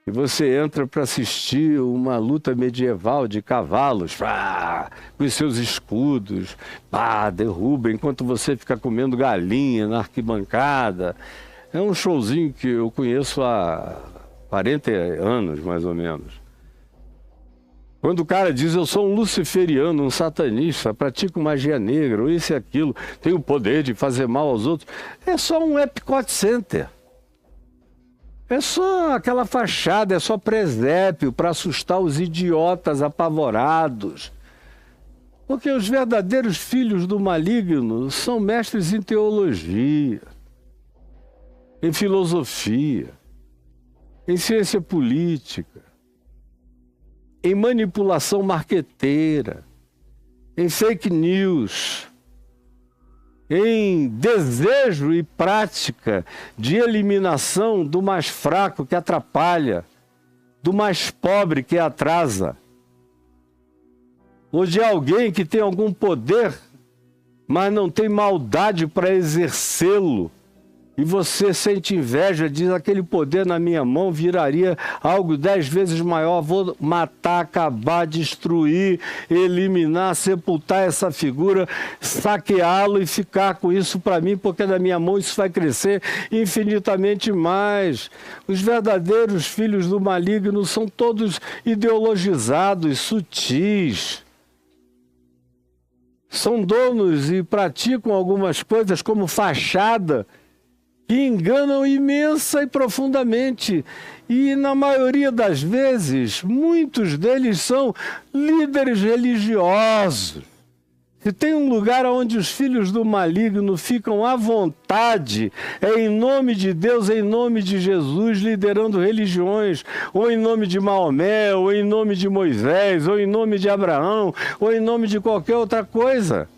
E você entra para assistir uma luta medieval de cavalos, com os seus escudos, derruba, enquanto você fica comendo galinha na arquibancada. É um showzinho que eu conheço há 40 anos, mais ou menos. Quando o cara diz, eu sou um luciferiano, um satanista, pratico magia negra, ou isso e aquilo, tenho o poder de fazer mal aos outros, é só um Epcot Center. É só aquela fachada, é só presépio para assustar os idiotas apavorados Porque os verdadeiros filhos do maligno são mestres em teologia, em filosofia, em ciência política, em manipulação marqueteira, em fake news, em desejo e prática de eliminação do mais fraco que atrapalha, do mais pobre que atrasa, ou de alguém que tem algum poder, mas não tem maldade para exercê-lo. E você sente inveja, diz, aquele poder na minha mão viraria algo 10 vezes maior, vou matar, acabar, destruir, eliminar, sepultar essa figura, saqueá-lo e ficar com isso para mim, porque na minha mão isso vai crescer infinitamente mais. Os verdadeiros filhos do maligno são todos ideologizados, sutis. São donos e praticam algumas coisas como fachada, que enganam imensa e profundamente. E na maioria das vezes, muitos deles são líderes religiosos. Se tem um lugar onde os filhos do maligno ficam à vontade, é em nome de Deus, em nome de Jesus, liderando religiões, ou em nome de Maomé, ou em nome de Moisés, ou em nome de Abraão, ou em nome de qualquer outra coisa.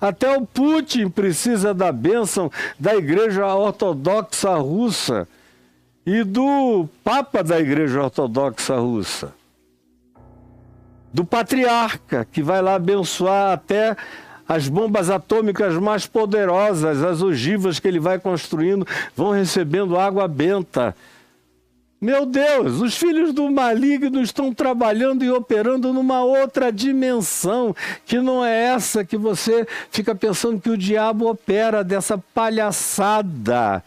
Até o Putin precisa da bênção da Igreja Ortodoxa Russa e do Papa da Igreja Ortodoxa Russa. Do patriarca, que vai lá abençoar até as bombas atômicas mais poderosas, as ogivas que ele vai construindo, vão recebendo água benta. Meu Deus, os filhos do maligno estão trabalhando e operando numa outra dimensão, que não é essa que você fica pensando que o diabo opera, dessa palhaçada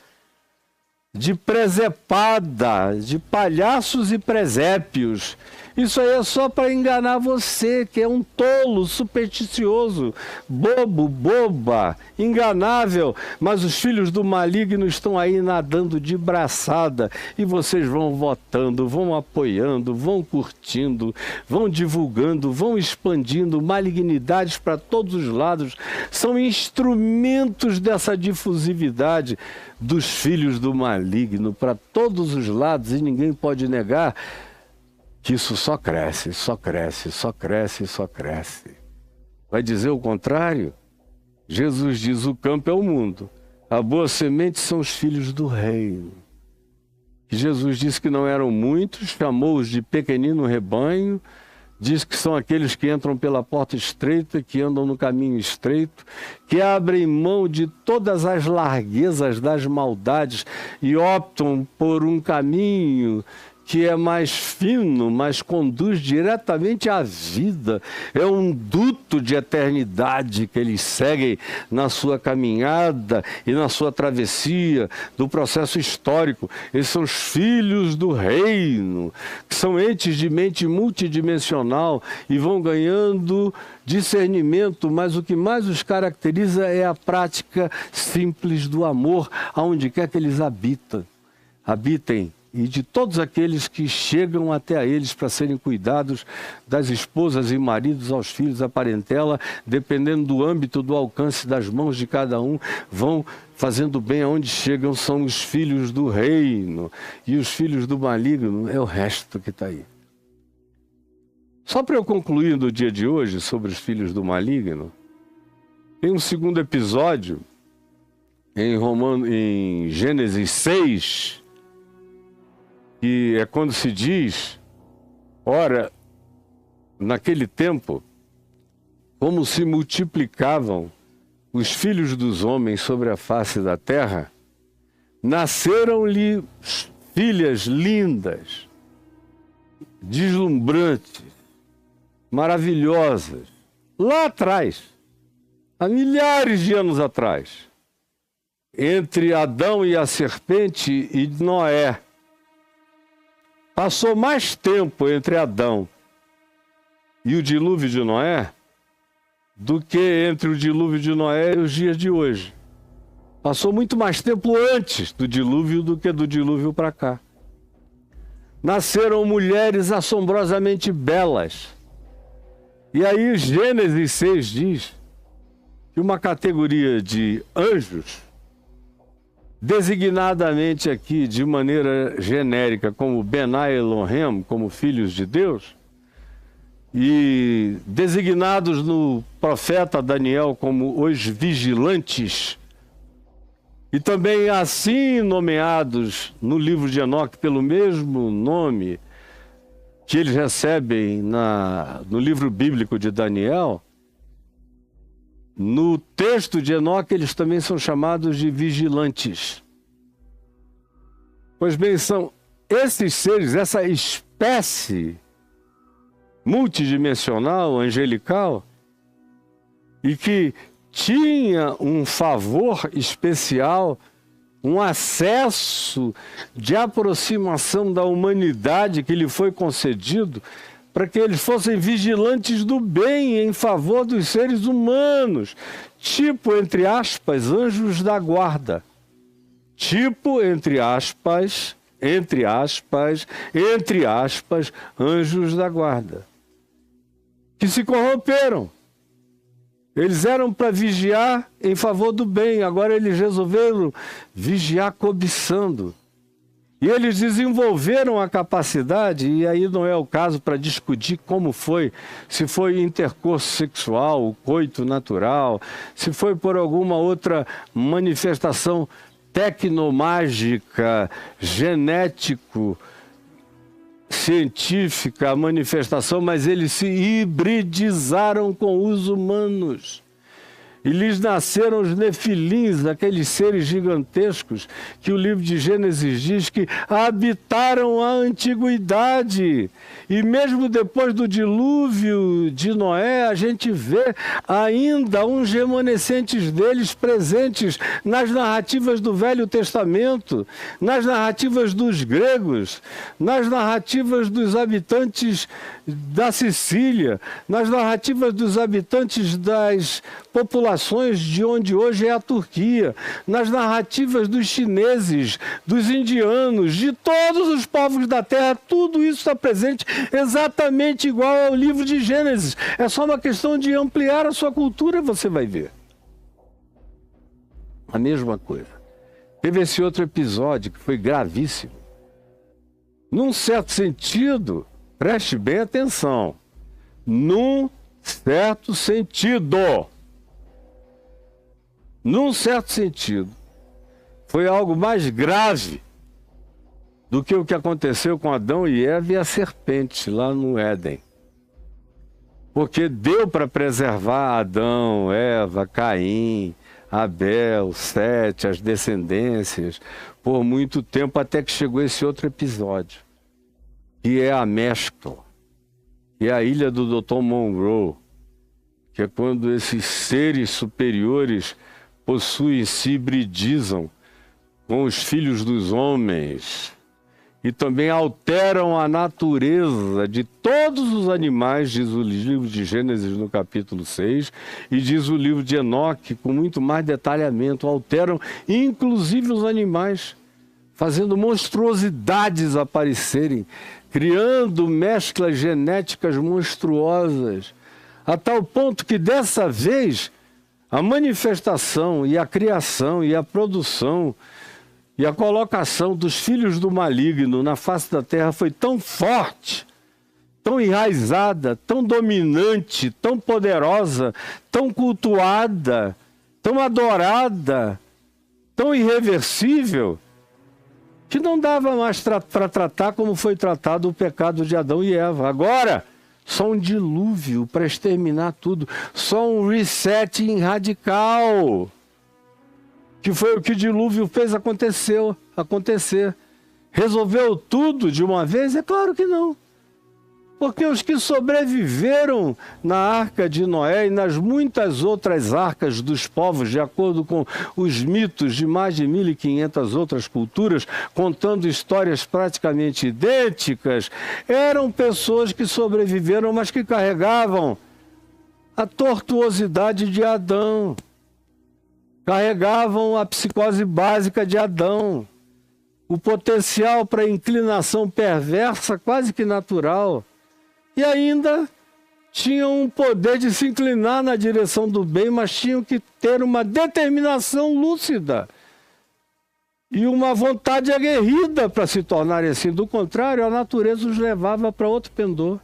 de presepada, de palhaços e presépios. Isso aí é só para enganar você, que é um tolo, supersticioso, bobo, boba, enganável. Mas os filhos do maligno estão aí nadando de braçada e vocês vão votando, vão apoiando, vão curtindo, vão divulgando, vão expandindo malignidades para todos os lados. São instrumentos dessa difusividade dos filhos do maligno para todos os lados e ninguém pode negar que isso só cresce, só cresce, só cresce, só cresce. Vai dizer o contrário? Jesus diz, o campo é o mundo, a boa semente são os filhos do reino. Jesus disse que não eram muitos, chamou-os de pequenino rebanho, diz que são aqueles que entram pela porta estreita, que andam no caminho estreito, que abrem mão de todas as larguezas das maldades e optam por um caminho que é mais fino, mas conduz diretamente à vida. É um duto de eternidade que eles seguem na sua caminhada e na sua travessia do processo histórico. Eles são os filhos do reino, que são entes de mente multidimensional e vão ganhando discernimento, mas o que mais os caracteriza é a prática simples do amor, aonde quer que eles habitem. E de todos aqueles que chegam até a eles para serem cuidados, das esposas e maridos aos filhos, a parentela, dependendo do âmbito, do alcance das mãos de cada um, vão fazendo bem aonde chegam, são os filhos do reino. E os filhos do maligno é o resto que está aí. Só para eu concluir no dia de hoje sobre os filhos do maligno, tem um segundo episódio em Gênesis 6, que é quando se diz, ora, naquele tempo, como se multiplicavam os filhos dos homens sobre a face da terra, nasceram-lhe filhas lindas, deslumbrantes, maravilhosas, lá atrás, há milhares de anos atrás, entre Adão e a serpente e Noé. Passou mais tempo entre Adão e o dilúvio de Noé do que entre o dilúvio de Noé e os dias de hoje. Passou muito mais tempo antes do dilúvio do que do dilúvio para cá. Nasceram mulheres assombrosamente belas, E aí Gênesis 6 diz que uma categoria de anjos, designadamente aqui de maneira genérica como Benai Elohim, como filhos de Deus, e designados no profeta Daniel como os vigilantes, e também assim nomeados no livro de Enoque pelo mesmo nome que eles recebem no livro bíblico de Daniel, no texto de Enoque eles também são chamados de vigilantes. Pois bem, são esses seres, essa espécie multidimensional, angelical, e que tinha um favor especial, um acesso de aproximação da humanidade que lhe foi concedido para que eles fossem vigilantes do bem em favor dos seres humanos, tipo, entre aspas, anjos da guarda. Tipo, entre aspas, anjos da guarda, que se corromperam. Eles eram para vigiar em favor do bem, agora eles resolveram vigiar cobiçando. E eles desenvolveram a capacidade, e aí não é o caso para discutir como foi, se foi intercurso sexual, o coito natural, se foi por alguma outra manifestação tecnomágica, genético, científica, a manifestação, mas eles se hibridizaram com os humanos. E lhes nasceram os nefilins, aqueles seres gigantescos que o livro de Gênesis diz que habitaram a antiguidade. E mesmo depois do dilúvio de Noé, a gente vê ainda uns remanescentes deles presentes nas narrativas do Velho Testamento, nas narrativas dos gregos, nas narrativas dos habitantes da Sicília, nas narrativas dos habitantes das populações de onde hoje é a Turquia, nas narrativas dos chineses, dos indianos, de todos os povos da Terra, tudo isso está presente exatamente igual ao livro de Gênesis. É só uma questão de ampliar a sua cultura, você vai ver. A mesma coisa. Teve esse outro episódio que foi gravíssimo. Num certo sentido, preste bem atenção, num certo sentido, foi algo mais grave do que o que aconteceu com Adão e Eva e a serpente lá no Éden. Porque deu para preservar Adão, Eva, Caim, Abel, Sete, as descendências, por muito tempo, até que chegou esse outro episódio, que é a mescla, que é a ilha do Dr. Monroe, que é quando esses seres superiores possuem, se hibridizam com os filhos dos homens e também alteram a natureza de todos os animais, diz o livro de Gênesis no capítulo 6, e diz o livro de Enoque com muito mais detalhamento, alteram inclusive os animais, fazendo monstruosidades aparecerem, criando mesclas genéticas monstruosas, a tal ponto que dessa vez a manifestação e a criação e a produção e a colocação dos filhos do maligno na face da terra foi tão forte, tão enraizada, tão dominante, tão poderosa, tão cultuada, tão adorada, tão irreversível, que não dava mais para tratar como foi tratado o pecado de Adão e Eva. Agora, só um dilúvio para exterminar tudo, só um resetting radical, que foi o que o dilúvio fez acontecer. Resolveu tudo de uma vez? É claro que não. Porque os que sobreviveram na arca de Noé e nas muitas outras arcas dos povos, de acordo com os mitos de mais de 1.500 outras culturas, contando histórias praticamente idênticas, eram pessoas que sobreviveram, mas que carregavam a tortuosidade de Adão, carregavam a psicose básica de Adão, o potencial para inclinação perversa quase que natural, e ainda tinham um poder de se inclinar na direção do bem, mas tinham que ter uma determinação lúcida e uma vontade aguerrida para se tornarem assim. Do contrário, a natureza os levava para outro pendor.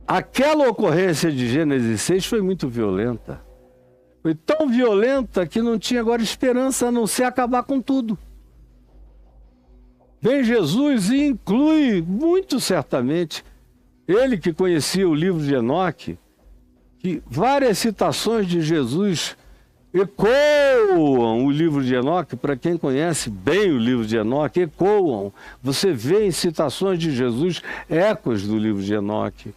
Aquela ocorrência de Gênesis 6 foi muito violenta. Foi tão violenta que não tinha agora esperança a não ser acabar com tudo. Vem Jesus e inclui, muito certamente, ele que conhecia o livro de Enoque, que várias citações de Jesus ecoam o livro de Enoque. Para quem conhece bem o livro de Enoque, ecoam. Você vê em citações de Jesus ecos do livro de Enoque.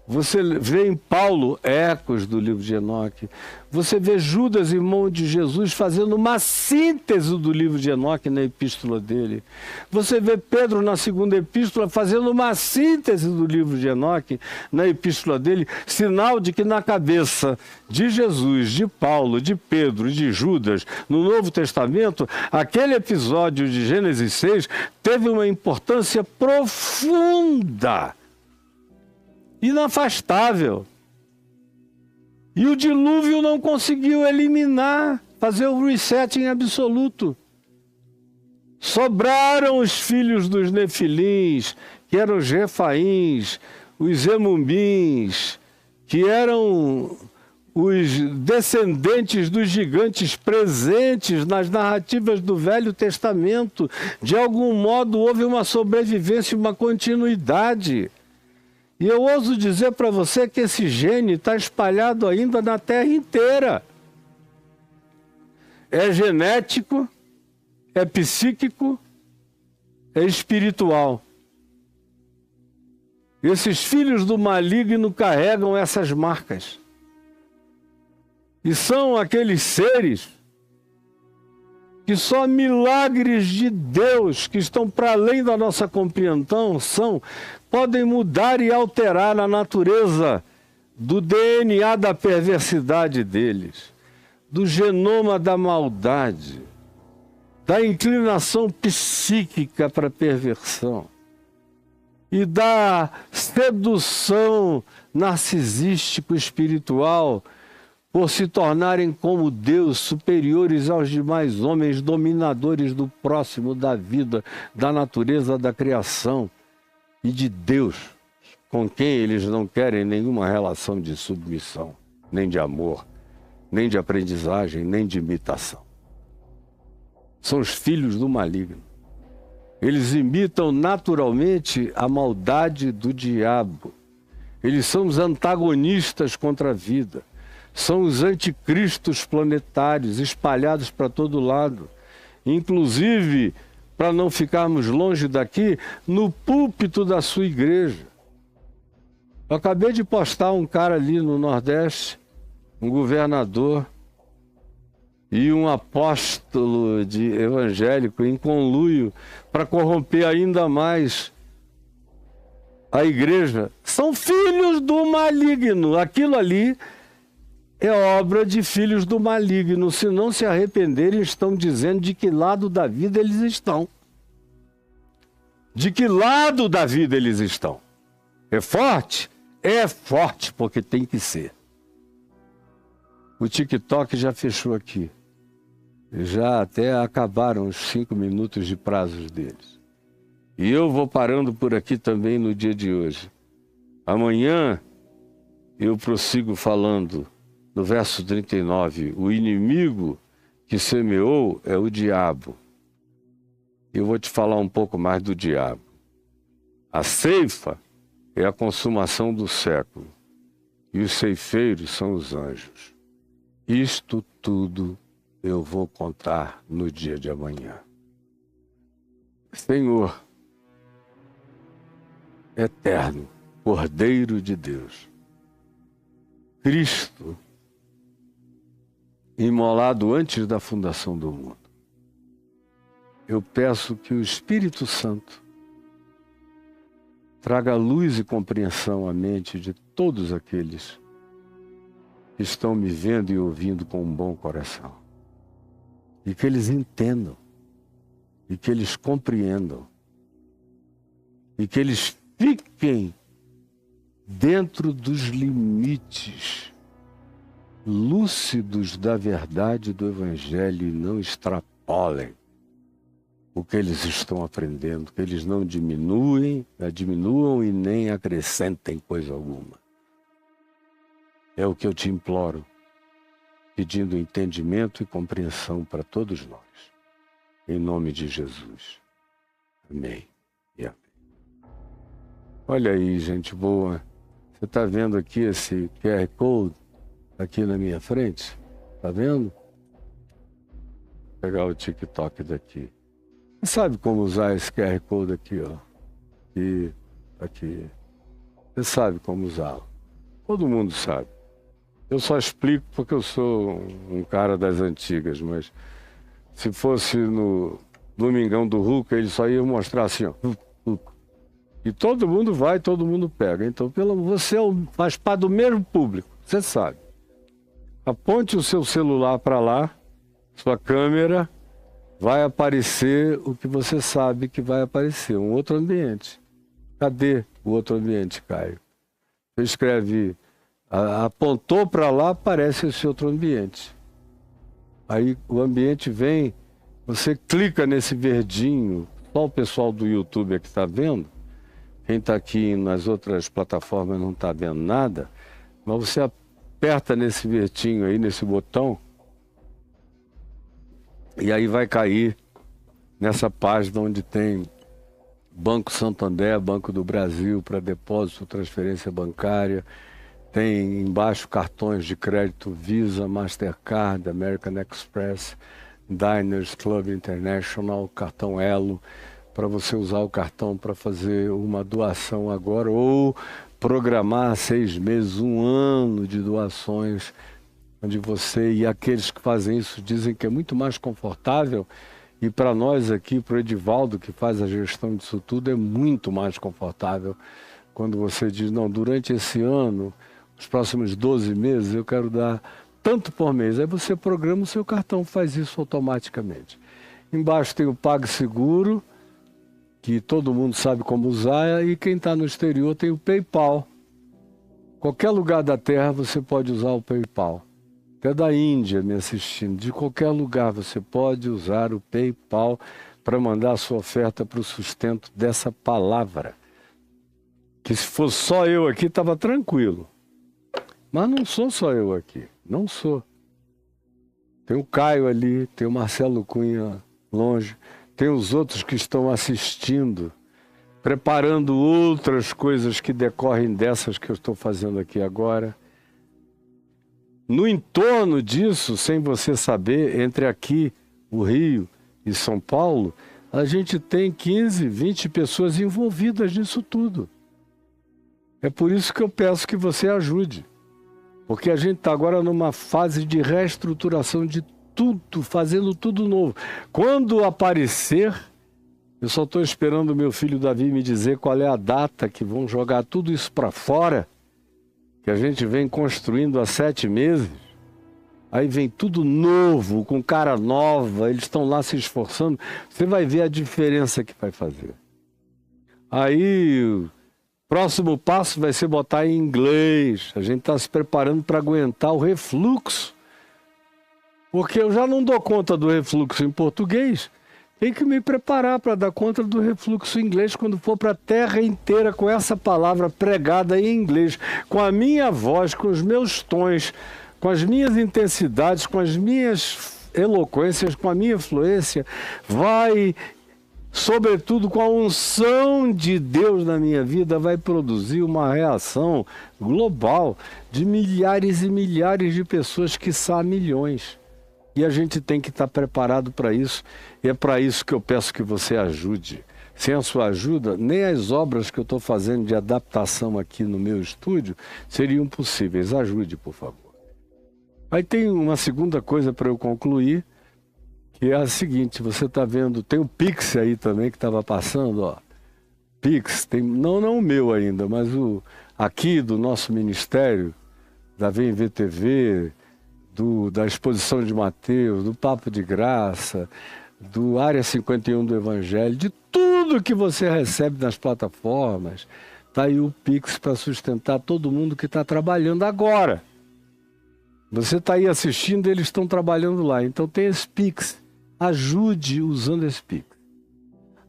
Você vê em Paulo ecos do livro de Enoque. Você vê Judas, irmão de Jesus, fazendo uma síntese do livro de Enoque na epístola dele. Você vê Pedro na segunda epístola fazendo uma síntese do livro de Enoque na epístola dele, sinal de que na cabeça de Jesus, de Paulo, de Pedro e de Judas, no Novo Testamento, aquele episódio de Gênesis 6 teve uma importância profunda, inafastável. E o dilúvio não conseguiu eliminar, fazer o resetting absoluto. Sobraram os filhos dos Nefilins, que eram os Refaíns, os Emumbins, que eram os descendentes dos gigantes presentes nas narrativas do Velho Testamento. De algum modo houve uma sobrevivência, uma continuidade. E eu ouso dizer para você que esse gene está espalhado ainda na Terra inteira. É genético, é psíquico, é espiritual. Esses filhos do maligno carregam essas marcas. E são aqueles seres que só milagres de Deus, que estão para além da nossa compreensão, podem mudar e alterar a natureza do DNA da perversidade deles, do genoma da maldade, da inclinação psíquica para a perversão e da sedução narcisístico-espiritual por se tornarem como Deus, superiores aos demais homens, dominadores do próximo, da vida, da natureza, da criação e de Deus, com quem eles não querem nenhuma relação de submissão, nem de amor, nem de aprendizagem, nem de imitação. São os filhos do maligno. Eles imitam naturalmente a maldade do diabo. Eles são os antagonistas contra a vida. São os anticristos planetários espalhados para todo lado. Inclusive, para não ficarmos longe daqui, no púlpito da sua igreja. Eu acabei de postar um cara ali no Nordeste, um governador e um apóstolo evangélico em conluio para corromper ainda mais a igreja. São filhos do maligno. Aquilo ali é obra de filhos do maligno. Se não se arrependerem, estão dizendo de que lado da vida eles estão. De que lado da vida eles estão. É forte? É forte, porque tem que ser. O TikTok já fechou aqui. Já até acabaram os 5 minutos de prazos deles. E eu vou parando por aqui também no dia de hoje. Amanhã eu prossigo falando no verso 39, o inimigo que semeou é o diabo. Eu vou te falar um pouco mais do diabo. A ceifa é a consumação do século, e os ceifeiros são os anjos. Isto tudo eu vou contar no dia de amanhã. Senhor, eterno, Cordeiro de Deus, Cristo, imolado antes da fundação do mundo, eu peço que o Espírito Santo traga luz e compreensão à mente de todos aqueles que estão me vendo e ouvindo com um bom coração. E que eles entendam, e que eles compreendam, e que eles fiquem dentro dos limites lúcidos da verdade do Evangelho e não extrapolem o que eles estão aprendendo, que eles não diminuam e nem acrescentem coisa alguma. É o que eu te imploro, pedindo entendimento e compreensão para todos nós. Em nome de Jesus. Amém e amém. Olha aí, gente boa. Você está vendo aqui esse QR Code aqui na minha frente? Está vendo? Vou pegar o TikTok daqui. Você sabe como usar esse QR Code aqui, ó? E aqui. Você sabe como usá-lo. Todo mundo sabe. Eu só explico porque eu sou um cara das antigas, mas se fosse no Domingão do Hulk, ele só ia mostrar assim, ó. E todo mundo vai, todo mundo pega. Então, você faz parte do mesmo público, você sabe. Aponte o seu celular para lá, sua câmera, vai aparecer o que você sabe que vai aparecer, um outro ambiente. Cadê o outro ambiente, Caio? Você escreve, apontou para lá, aparece esse outro ambiente. Aí o ambiente vem, você clica nesse verdinho, só o pessoal do YouTube aqui está vendo, quem está aqui nas outras plataformas não está vendo nada, mas você aperta nesse verdinho aí, nesse botão, e aí vai cair nessa página onde tem Banco Santander, Banco do Brasil para depósito, transferência bancária. Tem embaixo cartões de crédito Visa, Mastercard, American Express, Diners Club International, cartão Elo, para você usar o cartão para fazer uma doação agora ou programar 6 meses, 1 ano de doações, onde você e aqueles que fazem isso dizem que é muito mais confortável. E para nós aqui, para o Edivaldo, que faz a gestão disso tudo, é muito mais confortável quando você diz, não, durante esse ano, os próximos 12 meses, eu quero dar tanto por mês. Aí você programa o seu cartão, faz isso automaticamente. Embaixo tem o PagSeguro, que todo mundo sabe como usar, e quem está no exterior tem o PayPal. Qualquer lugar da Terra você pode usar o PayPal. Até da Índia me assistindo, de qualquer lugar você pode usar o PayPal para mandar a sua oferta para o sustento dessa palavra. Que se fosse só eu aqui, estava tranquilo. Mas não sou só eu aqui, não sou. Tem o Caio ali, tem o Marcelo Cunha longe, tem os outros que estão assistindo, preparando outras coisas que decorrem dessas que eu estou fazendo aqui agora. No entorno disso, sem você saber, entre aqui, o Rio e São Paulo, a gente tem 15, 20 pessoas envolvidas nisso tudo. É por isso que eu peço que você ajude. Porque a gente está agora numa fase de reestruturação de tudo, fazendo tudo novo. Quando aparecer, eu só estou esperando o meu filho Davi me dizer qual é a data que vão jogar tudo isso para fora, que a gente vem construindo há 7 meses. Aí vem tudo novo, com cara nova, eles estão lá se esforçando. Você vai ver a diferença que vai fazer. Aí, o próximo passo vai ser botar em inglês. A gente está se preparando para aguentar o refluxo. Porque eu já não dou conta do refluxo em português. Tem que me preparar para dar conta do refluxo em inglês quando for para a terra inteira com essa palavra pregada em inglês, com a minha voz, com os meus tons, com as minhas intensidades, com as minhas eloquências, com a minha fluência, vai, sobretudo com a unção de Deus na minha vida, vai produzir uma reação global de milhares e milhares de pessoas, quiçá milhões. E a gente tem que estar preparado para isso. E é para isso que eu peço que você ajude. Sem a sua ajuda, nem as obras que eu estou fazendo de adaptação aqui no meu estúdio seriam possíveis. Ajude, por favor. Aí tem uma segunda coisa para eu concluir, que é a seguinte, você está vendo, tem o Pix aí também que estava passando, ó. Pix, tem, não o meu ainda, mas o aqui do nosso ministério, da VMVTV, da Exposição de Mateus, do Papo de Graça, do Área 51 do Evangelho, de tudo que você recebe nas plataformas, Está aí o Pix para sustentar todo mundo que está trabalhando agora. Você está aí assistindo, eles estão trabalhando lá. Então tem esse Pix. Ajude usando esse Pix.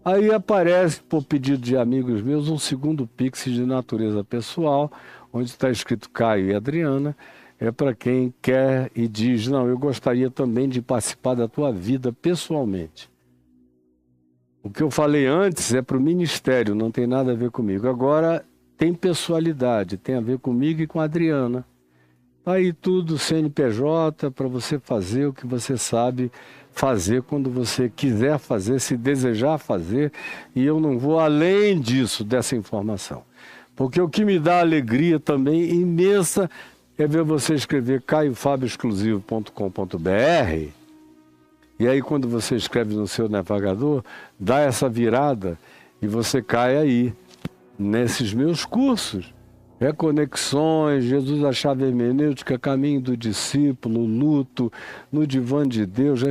Aí aparece, por pedido de amigos meus, um segundo Pix de natureza pessoal, onde está escrito Caio e Adriana. É para quem quer e diz, não, eu gostaria também de participar da tua vida pessoalmente. O que eu falei antes é para o ministério, não tem nada a ver comigo. Agora tem pessoalidade, tem a ver comigo e com a Adriana. Aí tudo CNPJ para você fazer o que você sabe fazer quando você quiser fazer, se desejar fazer. E eu não vou além disso, dessa informação. Porque o que me dá alegria também imensa é ver você escrever caiofabioexclusivo.com.br e aí quando você escreve no seu navegador, dá essa virada e você cai aí, nesses meus cursos. Reconexões, Jesus a chave hermenêutica, caminho do discípulo, luto, no divã de Deus,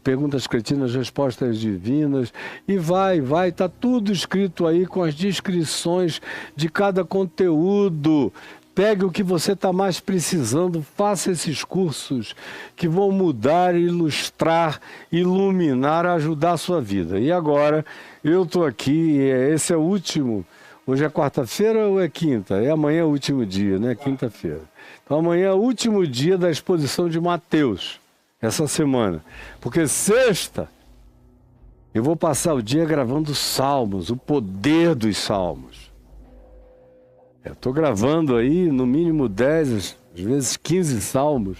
perguntas cretinas, respostas divinas, e vai, está tudo escrito aí com as descrições de cada conteúdo. Pegue o que você está mais precisando, faça esses cursos que vão mudar, ilustrar, iluminar, ajudar a sua vida. E agora, eu estou aqui, esse é o último. Hoje é quarta-feira ou é quinta? É amanhã o último dia, né? Quinta-feira. Então amanhã é o último dia da exposição de Mateus, essa semana. Porque sexta, eu vou passar o dia gravando salmos, o poder dos salmos. Eu estou gravando aí no mínimo 10, às vezes 15 salmos,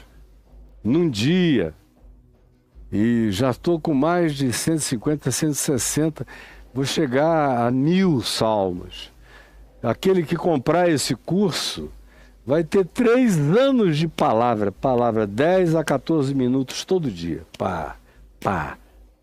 num dia. E já estou com mais de 150, 160, vou chegar a 1000 salmos. Aquele que comprar esse curso vai ter 3 anos de palavra, 10 a 14 minutos todo dia. Pá, pá,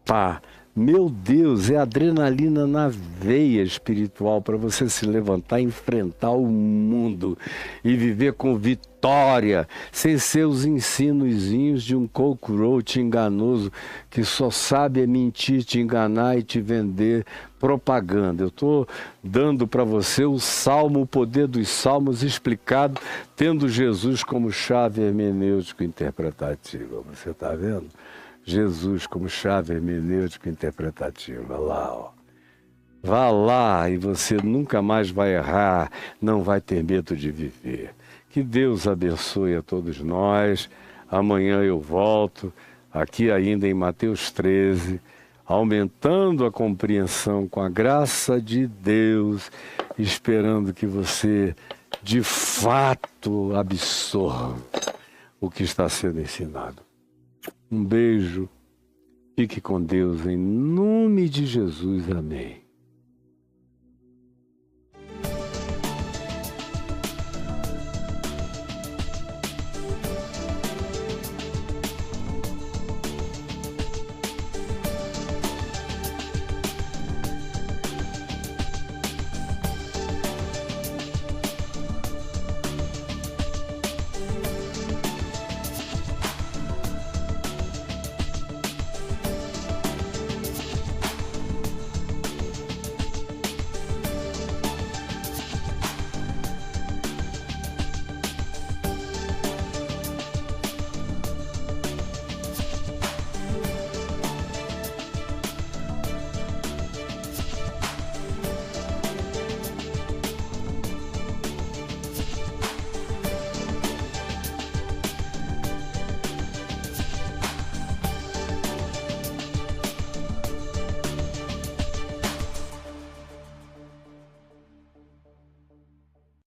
pá. Meu Deus, é adrenalina na veia espiritual para você se levantar, enfrentar o mundo e viver com vitória, sem seus ensinozinhos de um cockroach enganoso que só sabe mentir, te enganar e te vender propaganda. Eu estou dando para você o Salmo, o poder dos Salmos explicado, tendo Jesus como chave hermenêutica interpretativa. Você está vendo? Jesus como chave hermenêutica interpretativa. Lá, ó. Vá lá e você nunca mais vai errar, não vai ter medo de viver. Que Deus abençoe a todos nós. Amanhã eu volto, aqui ainda em Mateus 13, aumentando a compreensão com a graça de Deus, esperando que você, de fato, absorva o que está sendo ensinado. Um beijo, fique com Deus, em nome de Jesus, amém.